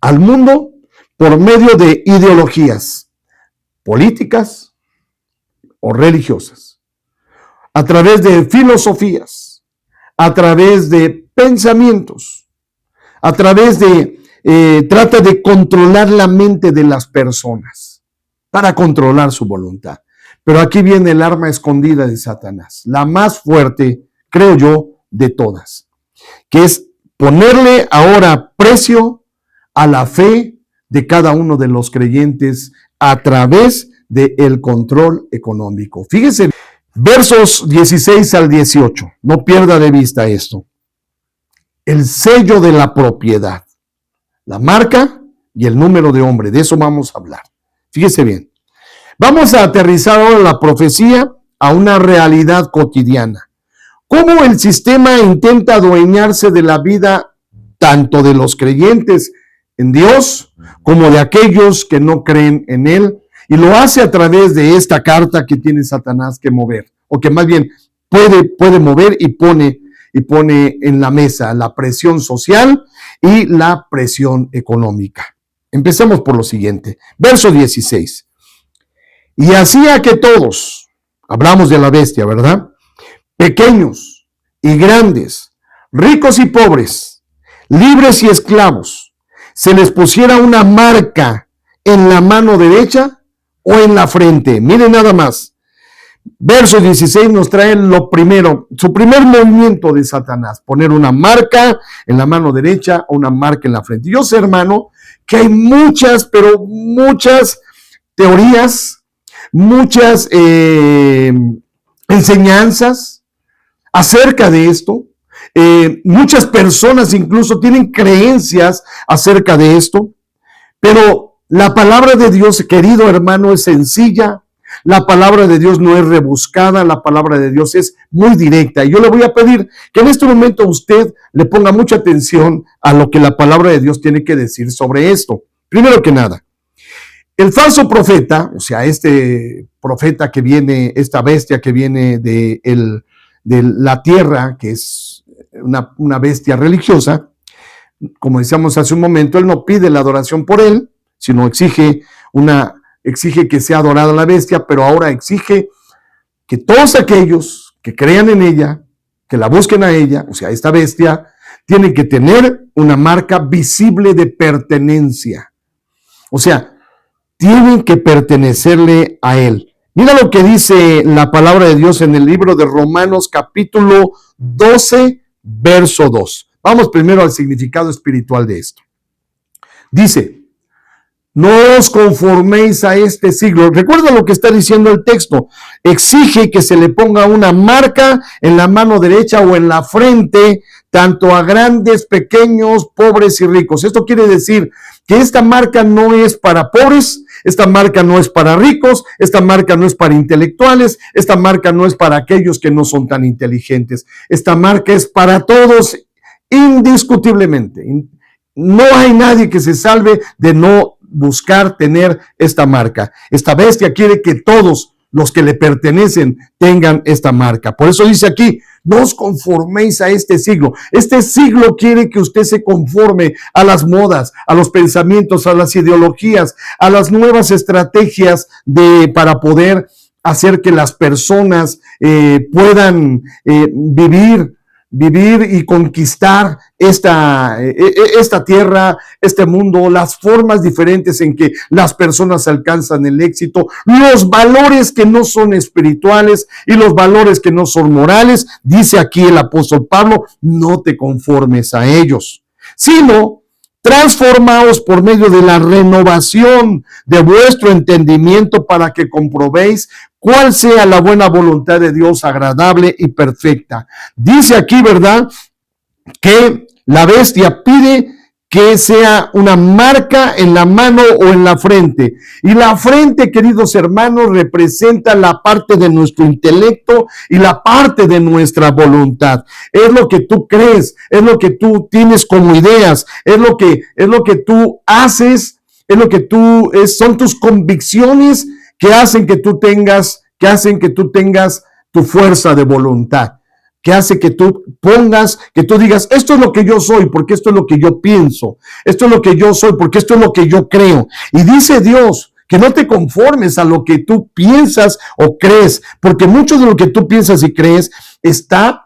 al mundo por medio de ideologías políticas o religiosas, a través de filosofías, a través de pensamientos, a través de, trata de controlar la mente de las personas para controlar su voluntad. Pero aquí viene el arma escondida de Satanás, la más fuerte, creo yo, de todas, que es ponerle ahora precio a la fe de cada uno de los creyentes a través del control económico. Fíjese, versos 16 al 18, no pierda de vista esto. El sello de la propiedad, la marca y el número de hombre, de eso vamos a hablar. Fíjese bien. Vamos a aterrizar ahora la profecía a una realidad cotidiana. ¿Cómo el sistema intenta adueñarse de la vida tanto de los creyentes en Dios como de aquellos que no creen en Él? Y lo hace a través de esta carta que tiene Satanás que mover, o que más bien puede mover y pone en la mesa la presión social y la presión económica. Empecemos por lo siguiente. Verso 16. Y hacía que todos, hablamos de la bestia, ¿verdad?, pequeños y grandes, ricos y pobres, libres y esclavos, se les pusiera una marca en la mano derecha o en la frente. Miren nada más. Verso 16 nos trae lo primero, su primer movimiento de Satanás, poner una marca en la mano derecha o una marca en la frente. Yo sé, hermano, que hay muchas, pero muchas teorías, muchas enseñanzas acerca de esto. Muchas personas incluso tienen creencias acerca de esto, pero la palabra de Dios, querido hermano, es sencilla. La palabra de Dios no es rebuscada, la palabra de Dios es muy directa. Y yo le voy a pedir que en este momento usted le ponga mucha atención a lo que la palabra de Dios tiene que decir sobre esto. Primero que nada, el falso profeta, o sea, este profeta que viene, esta bestia que viene de la tierra, que es una bestia religiosa, como decíamos hace un momento, él no pide la adoración por él, sino exige que sea adorada la bestia, pero ahora exige que todos aquellos que crean en ella, que la busquen a ella, o sea, esta bestia, tienen que tener una marca visible de pertenencia. O sea, tienen que pertenecerle a él. Mira lo que dice la palabra de Dios en el libro de Romanos capítulo 12, verso 2. Vamos primero al significado espiritual de esto. Dice: No os conforméis a este siglo. Recuerda lo que está diciendo el texto. Exige que se le ponga una marca en la mano derecha o en la frente, tanto a grandes, pequeños, pobres y ricos. Esto quiere decir que esta marca no es para pobres, esta marca no es para ricos, esta marca no es para intelectuales, esta marca no es para aquellos que no son tan inteligentes. Esta marca es para todos, indiscutiblemente. No hay nadie que se salve de no buscar tener esta marca. Esta bestia quiere que todos los que le pertenecen tengan esta marca. Por eso dice aquí, no os conforméis a este siglo. Este siglo quiere que usted se conforme a las modas, a los pensamientos, a las ideologías, a las nuevas estrategias para poder hacer que las personas puedan vivir y conquistar esta tierra, este mundo, las formas diferentes en que las personas alcanzan el éxito, los valores que no son espirituales y los valores que no son morales. Dice aquí el apóstol Pablo, no te conformes a ellos, sino transformaos por medio de la renovación de vuestro entendimiento para que comprobéis cuál sea la buena voluntad de Dios, agradable y perfecta. Dice aquí, ¿verdad?, que la bestia pide que sea una marca en la mano o en la frente. Y la frente, queridos hermanos, representa la parte de nuestro intelecto y la parte de nuestra voluntad. Es lo que tú crees, es lo que tú tienes como ideas, es lo que tú haces, son tus convicciones que hacen que tú tengas tu fuerza de voluntad, que hace que tú digas, esto es lo que yo soy, porque esto es lo que yo pienso, esto es lo que yo soy, porque esto es lo que yo creo. Y dice Dios que no te conformes a lo que tú piensas o crees, porque mucho de lo que tú piensas y crees está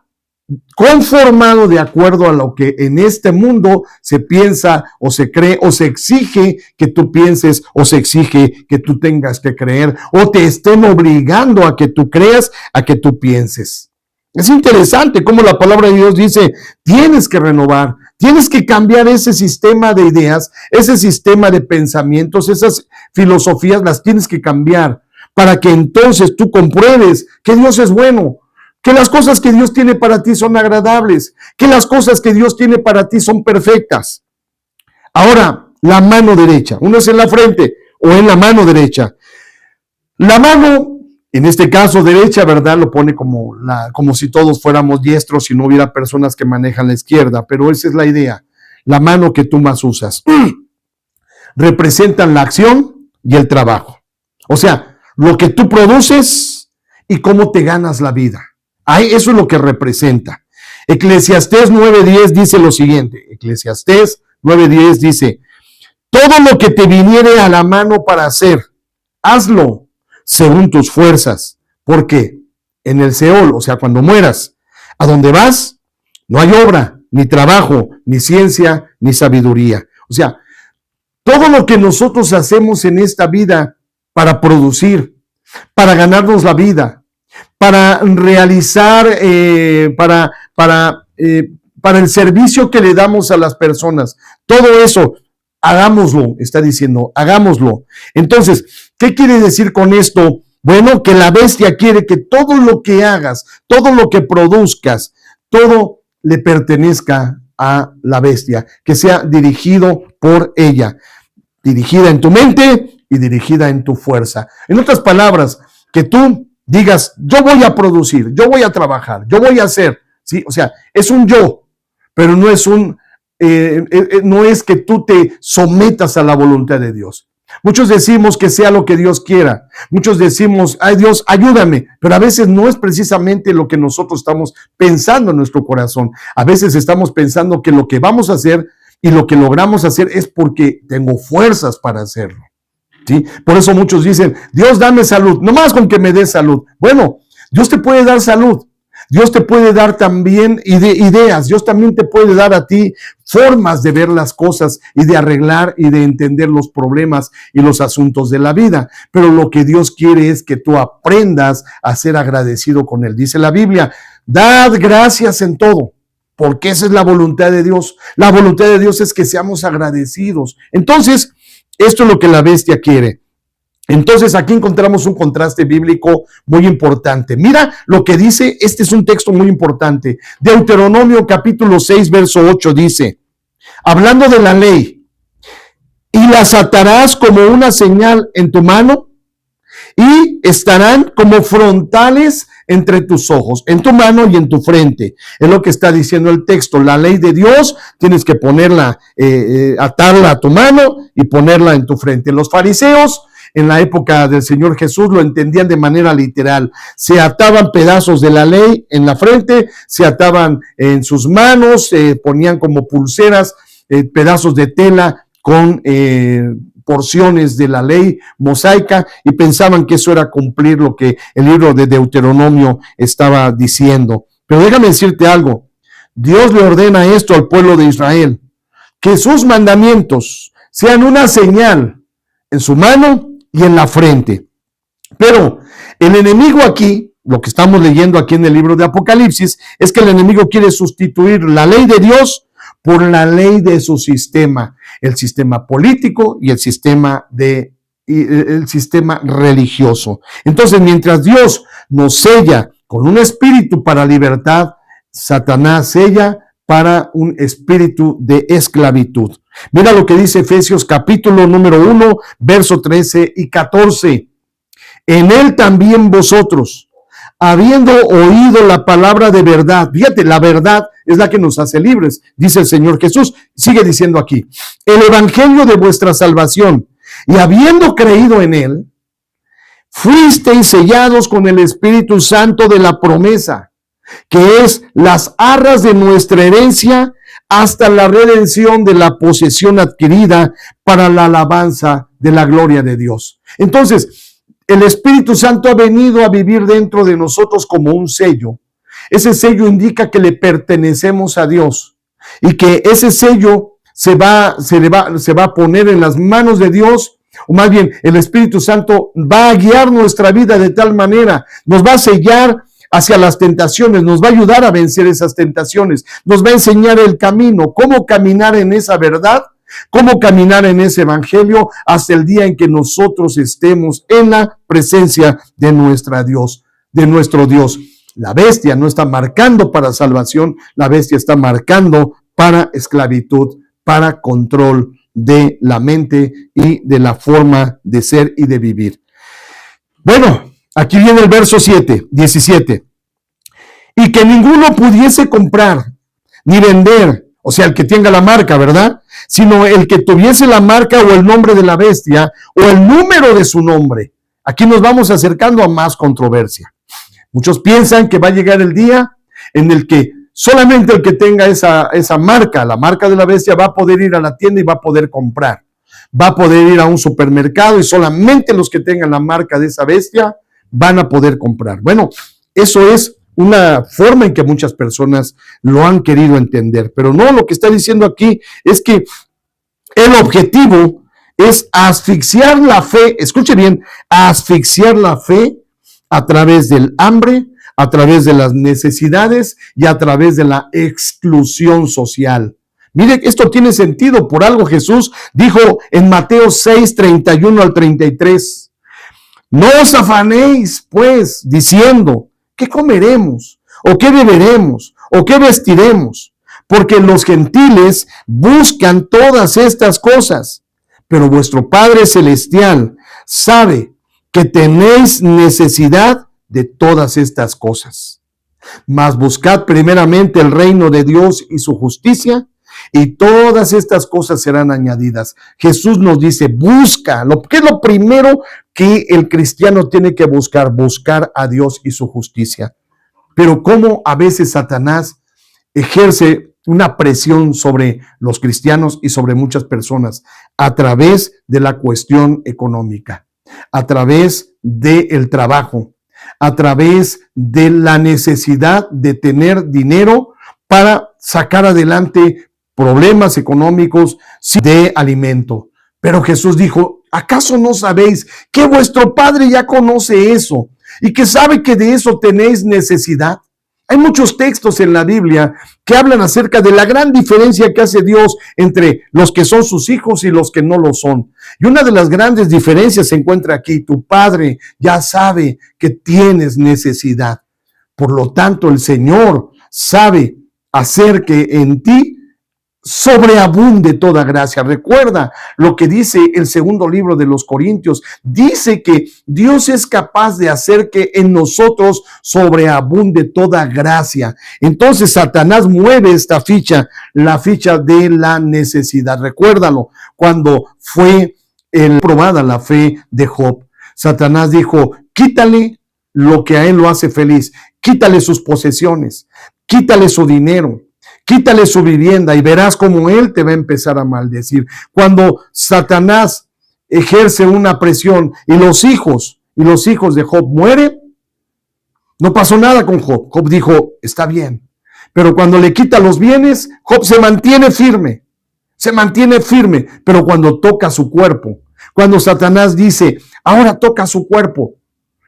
conformado de acuerdo a lo que en este mundo se piensa o se cree o se exige que tú pienses o se exige que tú tengas que creer o te estén obligando a que tú creas, a que tú pienses. Es interesante cómo la palabra de Dios dice, tienes que renovar, tienes que cambiar ese sistema de ideas, ese sistema de pensamientos, esas filosofías las tienes que cambiar para que entonces tú compruebes que Dios es bueno, que las cosas que Dios tiene para ti son agradables, que las cosas que Dios tiene para ti son perfectas. Ahora, la mano derecha, uno es en la frente o en la mano derecha. La mano, en este caso derecha, ¿verdad? Lo pone como si todos fuéramos diestros y no hubiera personas que manejan la izquierda, pero esa es la idea. La mano que tú más usas. Representan la acción y el trabajo. O sea, lo que tú produces y cómo te ganas la vida. Eso es lo que representa. Eclesiastés 9:10 dice lo siguiente. Eclesiastés 9:10 dice, todo lo que te viniere a la mano para hacer, hazlo según tus fuerzas, porque en el Seol, o sea, cuando mueras, a donde vas, no hay obra, ni trabajo, ni ciencia, ni sabiduría. O sea, todo lo que nosotros hacemos en esta vida para producir, para ganarnos la vida, para realizar, para el servicio que le damos a las personas, todo eso, hagámoslo, está diciendo, hagámoslo. Entonces, ¿qué quiere decir con esto? Bueno, que la bestia quiere que todo lo que hagas, todo lo que produzcas, todo le pertenezca a la bestia, que sea dirigido por ella, dirigida en tu mente y dirigida en tu fuerza. En otras palabras, que tú digas, yo voy a producir, yo voy a trabajar, yo voy a hacer, ¿sí? O sea, es un yo, pero no es que tú te sometas a la voluntad de Dios. Muchos decimos que sea lo que Dios quiera. Muchos decimos, ay Dios, ayúdame. Pero a veces no es precisamente lo que nosotros estamos pensando en nuestro corazón. A veces estamos pensando que lo que vamos a hacer y lo que logramos hacer es porque tengo fuerzas para hacerlo. ¿Sí? Por eso muchos dicen, Dios dame salud, nomás con que me dé salud. Bueno, Dios te puede dar salud, Dios te puede dar también ideas, Dios también te puede dar a ti formas de ver las cosas y de arreglar y de entender los problemas y los asuntos de la vida. Pero lo que Dios quiere es que tú aprendas a ser agradecido con Él. Dice la Biblia, dad gracias en todo, porque esa es la voluntad de Dios. La voluntad de Dios es que seamos agradecidos. Entonces, Esto es lo que la bestia quiere. Entonces aquí encontramos un contraste bíblico muy importante. Mira lo que dice, este es un texto muy importante. Deuteronomio capítulo 6, verso 8 dice, hablando de la ley, y las atarás como una señal en tu mano y estarán como frontales entre tus ojos, en tu mano y en tu frente. Es lo que está diciendo el texto. La ley de Dios tienes que ponerla, atarla a tu mano y ponerla en tu frente. Los fariseos en la época del Señor Jesús lo entendían de manera literal. Se ataban pedazos de la ley en la frente, se ataban en sus manos, ponían como pulseras pedazos de tela con porciones de la ley mosaica y pensaban que eso era cumplir lo que el libro de Deuteronomio estaba diciendo. Pero déjame decirte algo, Dios le ordena esto al pueblo de Israel, que sus mandamientos sean una señal en su mano y en la frente. Pero el enemigo aquí, lo que estamos leyendo aquí en el libro de Apocalipsis, es que el enemigo quiere sustituir la ley de Dios por la ley de su sistema, el sistema político y el sistema religioso. Entonces, mientras Dios nos sella con un espíritu para libertad, Satanás sella para un espíritu de esclavitud. Mira lo que dice Efesios capítulo número 1, verso 13 y 14. En él también vosotros, habiendo oído la palabra de verdad, fíjate, la verdad es la que nos hace libres, dice el Señor Jesús, sigue diciendo aquí, el evangelio de vuestra salvación, y habiendo creído en él, fuisteis sellados con el Espíritu Santo de la promesa, que es las arras de nuestra herencia hasta la redención de la posesión adquirida para la alabanza de la gloria de Dios. Entonces, el Espíritu Santo ha venido a vivir dentro de nosotros como un sello. Ese sello indica que le pertenecemos a Dios y que ese sello se va a poner en las manos de Dios, o más bien el Espíritu Santo va a guiar nuestra vida de tal manera, nos va a sellar hacia las tentaciones, nos va a ayudar a vencer esas tentaciones, nos va a enseñar el camino, cómo caminar en esa verdad, cómo caminar en ese evangelio hasta el día en que nosotros estemos en la presencia de nuestro Dios. La bestia no está marcando para salvación, la bestia está marcando para esclavitud, para control de la mente y de la forma de ser y de vivir. Bueno, aquí viene el verso 17. Y que ninguno pudiese comprar ni vender, o sea, el que tenga la marca, ¿verdad? Sino el que tuviese la marca o el nombre de la bestia o el número de su nombre. Aquí nos vamos acercando a más controversia. Muchos piensan que va a llegar el día en el que solamente el que tenga esa marca, la marca de la bestia, va a poder ir a la tienda y va a poder comprar. Va a poder ir a un supermercado y solamente los que tengan la marca de esa bestia van a poder comprar. Bueno, eso es una forma en que muchas personas lo han querido entender, pero no, lo que está diciendo aquí es que el objetivo es asfixiar la fe, escuche bien, asfixiar la fe a través del hambre, a través de las necesidades y a través de la exclusión social. Mire, esto tiene sentido, por algo Jesús dijo en Mateo 6, 31 al 33, no os afanéis, pues, diciendo, ¿qué comeremos? ¿O qué beberemos? ¿O qué vestiremos? Porque los gentiles buscan todas estas cosas, pero vuestro Padre Celestial sabe que tenéis necesidad de todas estas cosas. Mas buscad primeramente el reino de Dios y su justicia, y todas estas cosas serán añadidas. Jesús nos dice, busca. ¿Qué es lo primero que el cristiano tiene que buscar? Buscar a Dios y su justicia. Pero cómo a veces Satanás ejerce una presión sobre los cristianos y sobre muchas personas a través de la cuestión económica, a través del trabajo, a través de la necesidad de tener dinero para sacar adelante problemas económicos de alimento. Pero Jesús dijo, ¿acaso no sabéis que vuestro Padre ya conoce eso y que sabe que de eso tenéis necesidad? Hay muchos textos en la Biblia que hablan acerca de la gran diferencia que hace Dios entre los que son sus hijos y los que no lo son. Y una de las grandes diferencias se encuentra aquí. Tu Padre ya sabe que tienes necesidad. Por lo tanto, el Señor sabe hacer que en ti sobreabunde toda gracia. Recuerda lo que dice el segundo libro de los Corintios. Dice que Dios es capaz de hacer que en nosotros sobreabunde toda gracia. Entonces Satanás mueve esta ficha, la ficha de la necesidad. Recuérdalo, cuando fue probada la fe de Job, Satanás dijo: quítale lo que a él lo hace feliz, quítale sus posesiones, quítale su dinero, quítale su vivienda y verás cómo él te va a empezar a maldecir. Cuando Satanás ejerce una presión y los hijos de Job mueren, no pasó nada con Job. Job dijo: está bien. Pero cuando le quita los bienes, Job se mantiene firme, pero cuando toca su cuerpo, cuando Satanás dice: ahora toca su cuerpo,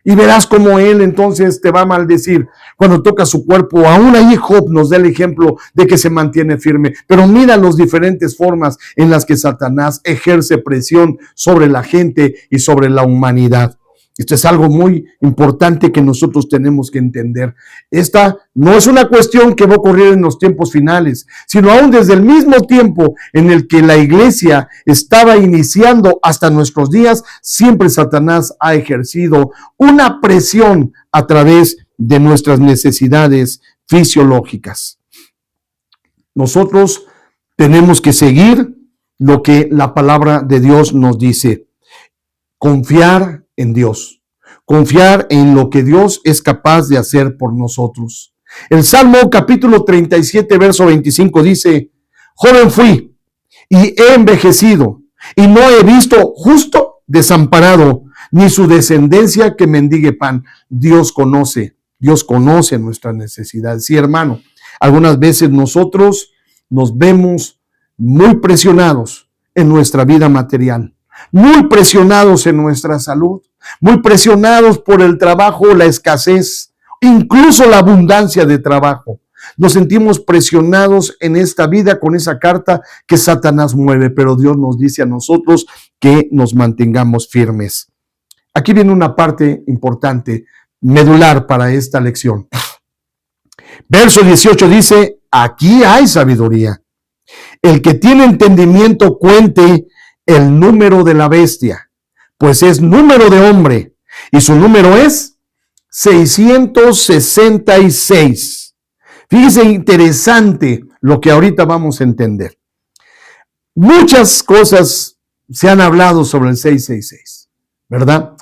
y verás cómo él entonces te va a maldecir. Cuando toca su cuerpo, aún ahí Job nos da el ejemplo de que se mantiene firme. Pero mira las diferentes formas en las que Satanás ejerce presión sobre la gente y sobre la humanidad. Esto es algo muy importante que nosotros tenemos que entender. Esta no es una cuestión que va a ocurrir en los tiempos finales, sino aún desde el mismo tiempo en el que la iglesia estaba iniciando hasta nuestros días, siempre Satanás ha ejercido una presión a través de nuestras necesidades fisiológicas. Nosotros tenemos que seguir lo que la palabra de Dios nos dice. Confiar en Dios, confiar en lo que Dios es capaz de hacer por nosotros. El Salmo capítulo 37, verso 25 dice: joven fui y he envejecido, y no he visto justo desamparado, ni su descendencia que mendigue pan. Dios conoce nuestras necesidades. Sí, hermano, algunas veces nosotros nos vemos muy presionados en nuestra vida material, muy presionados en nuestra salud, muy presionados por el trabajo, la escasez, incluso la abundancia de trabajo. Nos sentimos presionados en esta vida con esa carta que Satanás mueve, pero Dios nos dice a nosotros que nos mantengamos firmes. Aquí viene una parte importante, medular para esta lección. Verso 18 dice: aquí hay sabiduría. El que tiene entendimiento cuente el número de la bestia, pues es número de hombre, y su número es 666. Fíjese, interesante lo que ahorita vamos a entender. Muchas cosas se han hablado sobre el 666, ¿verdad?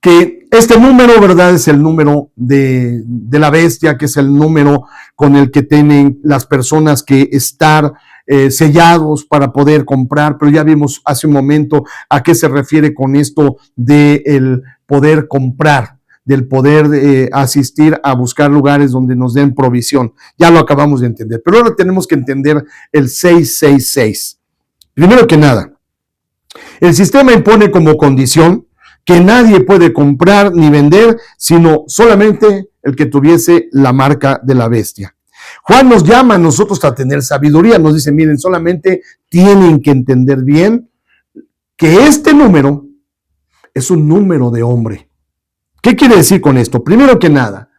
Que este número, ¿verdad?, es el número de la bestia, que es el número con el que tienen las personas que estar sellados para poder comprar, pero ya vimos hace un momento a qué se refiere con esto del poder comprar, del poder asistir a buscar lugares donde nos den provisión. Ya lo acabamos de entender, pero ahora tenemos que entender el 666. Primero que nada, el sistema impone como condición que nadie puede comprar ni vender, sino solamente el que tuviese la marca de la bestia. Juan nos llama a nosotros a tener sabiduría, nos dice: miren, solamente tienen que entender bien que este número es un número de hombre. ¿Qué quiere decir con esto? Primero que nada,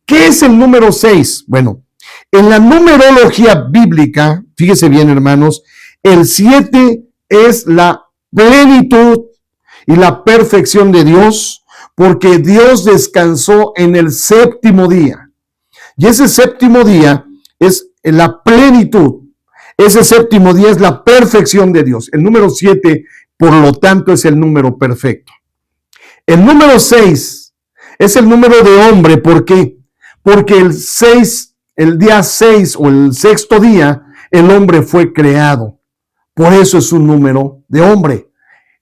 ¿qué es el número 6? Bueno, en la numerología bíblica, fíjese bien, hermanos, el 7 es la plenitud y la perfección de Dios, porque Dios descansó en el séptimo día. Y ese séptimo día es la plenitud. Ese séptimo día es la perfección de Dios. El número 7, por lo tanto, es el número perfecto. El número 6 es el número de hombre. ¿Por qué? Porque el día 6 o el sexto día, el hombre fue creado. Por eso es un número de hombre.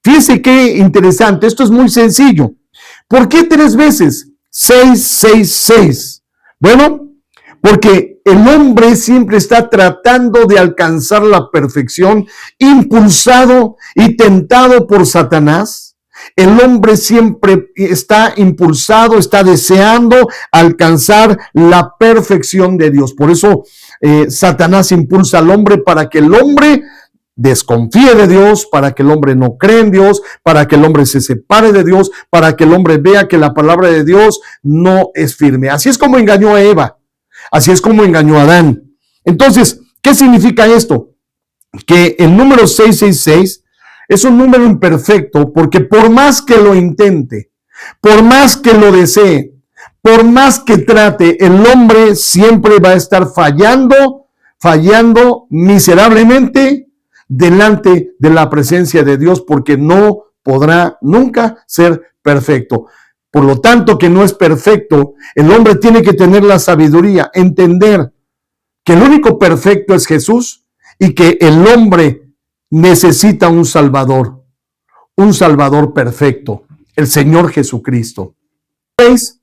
Fíjense qué interesante. Esto es muy sencillo. ¿Por qué 3 veces? 666. Bueno, porque el hombre siempre está tratando de alcanzar la perfección, impulsado y tentado por Satanás, El hombre siempre está impulsado, está deseando alcanzar la perfección de Dios. Por eso Satanás impulsa al hombre para que el hombre desconfíe de Dios, para que el hombre no cree en Dios, para que el hombre se separe de Dios, para que el hombre vea que la palabra de Dios no es firme. Así es como engañó a Eva, así es como engañó a Adán. Entonces, ¿qué significa esto? Que el número 666 es un número imperfecto porque por más que lo intente, por más que lo desee, por más que trate, el hombre siempre va a estar fallando miserablemente delante de la presencia de Dios, porque no podrá nunca ser perfecto. Por lo tanto, que no es perfecto, el hombre tiene que tener la sabiduría, entender que el único perfecto es Jesús y que el hombre necesita un Salvador perfecto, el Señor Jesucristo. ¿Veis?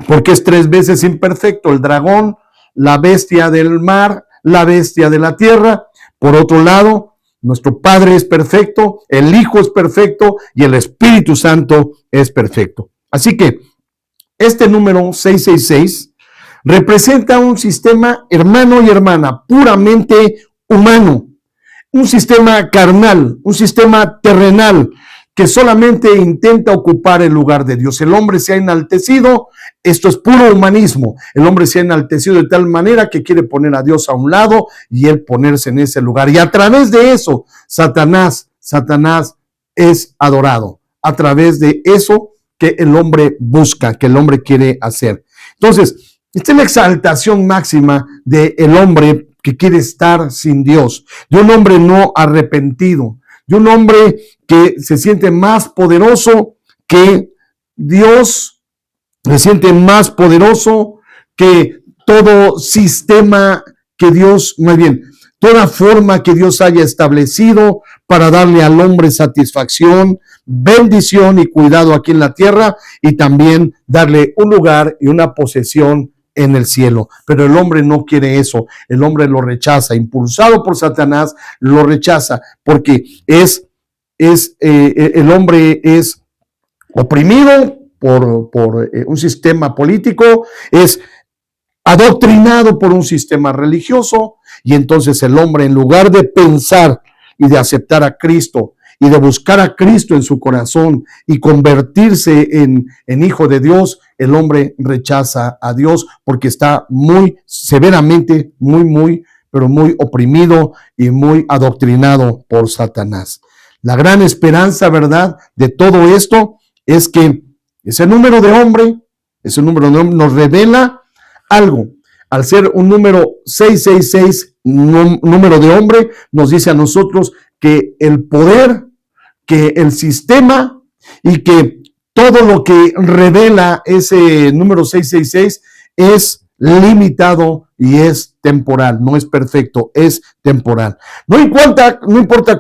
Porque es 3 veces imperfecto: el dragón, la bestia del mar, la bestia de la tierra. Por otro lado, nuestro Padre es perfecto, el Hijo es perfecto y el Espíritu Santo es perfecto. Así que este número 666 representa un sistema, hermano y hermana, puramente humano, un sistema carnal, un sistema terrenal que solamente intenta ocupar el lugar de Dios. El hombre se ha enaltecido, esto es puro humanismo, el hombre se ha enaltecido de tal manera que quiere poner a Dios a un lado y él ponerse en ese lugar. Y a través de eso, Satanás es adorado, a través de eso que el hombre busca, que el hombre quiere hacer. Entonces, esta es la exaltación máxima del hombre que quiere estar sin Dios, de un hombre no arrepentido, de un hombre que se siente más poderoso que Dios, se siente más poderoso que todo sistema que Dios, más bien, toda forma que Dios haya establecido para darle al hombre satisfacción, bendición y cuidado aquí en la tierra, y también darle un lugar y una posesión en el cielo. Pero el hombre no quiere eso, el hombre lo rechaza, impulsado por Satanás, lo rechaza, porque el hombre es oprimido por un sistema político, es adoctrinado por un sistema religioso, y entonces el hombre, en lugar de pensar y de aceptar a Cristo y de buscar a Cristo en su corazón y convertirse en hijo de Dios, el hombre rechaza a Dios porque está muy severamente, muy oprimido y muy adoctrinado por Satanás. La gran esperanza, ¿verdad?, de todo esto es que ese número de hombre nos revela algo. Al ser un número 666, número de hombre, nos dice a nosotros que el poder, que el sistema y que todo lo que revela ese número 666 es limitado y es temporal, no es perfecto, es temporal. No importa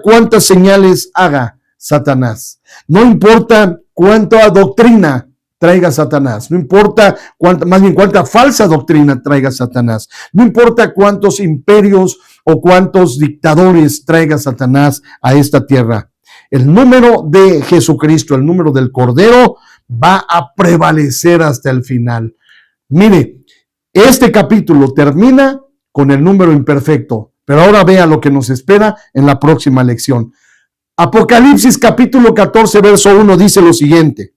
cuántas señales haga Satanás, no importa cuánta doctrina traiga Satanás, no importa cuánta falsa doctrina traiga Satanás, no importa cuántos imperios o cuántos dictadores traiga Satanás a esta tierra. El número de Jesucristo, el número del Cordero, va a prevalecer hasta el final. Mire, este capítulo termina con el número imperfecto, pero ahora vea lo que nos espera en la próxima lección. Apocalipsis capítulo 14, verso 1 dice lo siguiente: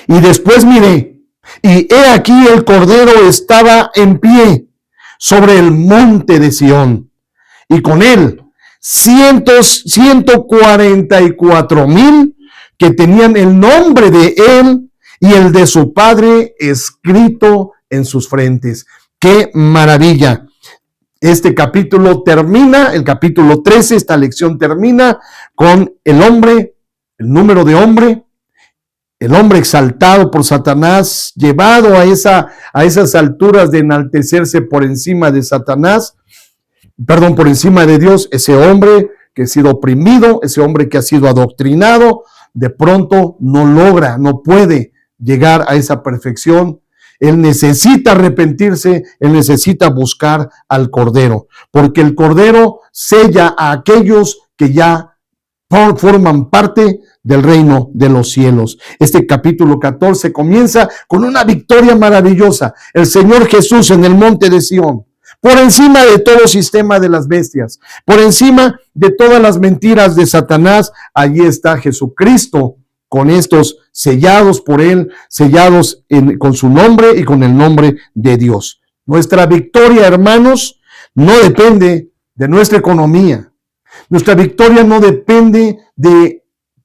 y después miré, y he aquí el Cordero estaba en pie sobre el monte de Sión, y con él 144,000 que tenían el nombre de él y el de su Padre escrito en sus frentes. ¡Qué maravilla! Este capítulo termina, el capítulo 13, esta lección termina con el hombre, el número de hombre, el hombre exaltado por Satanás, llevado a esas alturas de enaltecerse por encima de Satanás, por encima de Dios. Ese hombre que ha sido oprimido, ese hombre que ha sido adoctrinado, de pronto no puede llegar a esa perfección. Él necesita arrepentirse, él necesita buscar al Cordero, porque el Cordero sella a aquellos que ya forman parte del reino de los cielos. Este capítulo 14 comienza con una victoria maravillosa. El Señor Jesús en el monte de Sión, por encima de todo sistema de las bestias, por encima de todas las mentiras de Satanás, allí está Jesucristo con estos sellados por Él, sellados con su nombre y con el nombre de Dios. Nuestra victoria, hermanos, no depende de nuestra economía. Nuestra victoria no depende de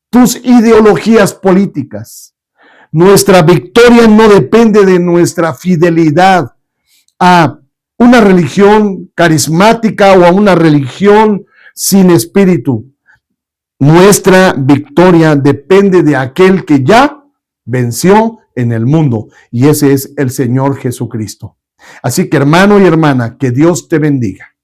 tus ideologías políticas. Nuestra victoria no depende de nuestra fidelidad a una religión carismática o a una religión sin espíritu. Nuestra victoria depende de aquel que ya venció en el mundo, y ese es el Señor Jesucristo. Así que, hermano y hermana, que Dios te bendiga.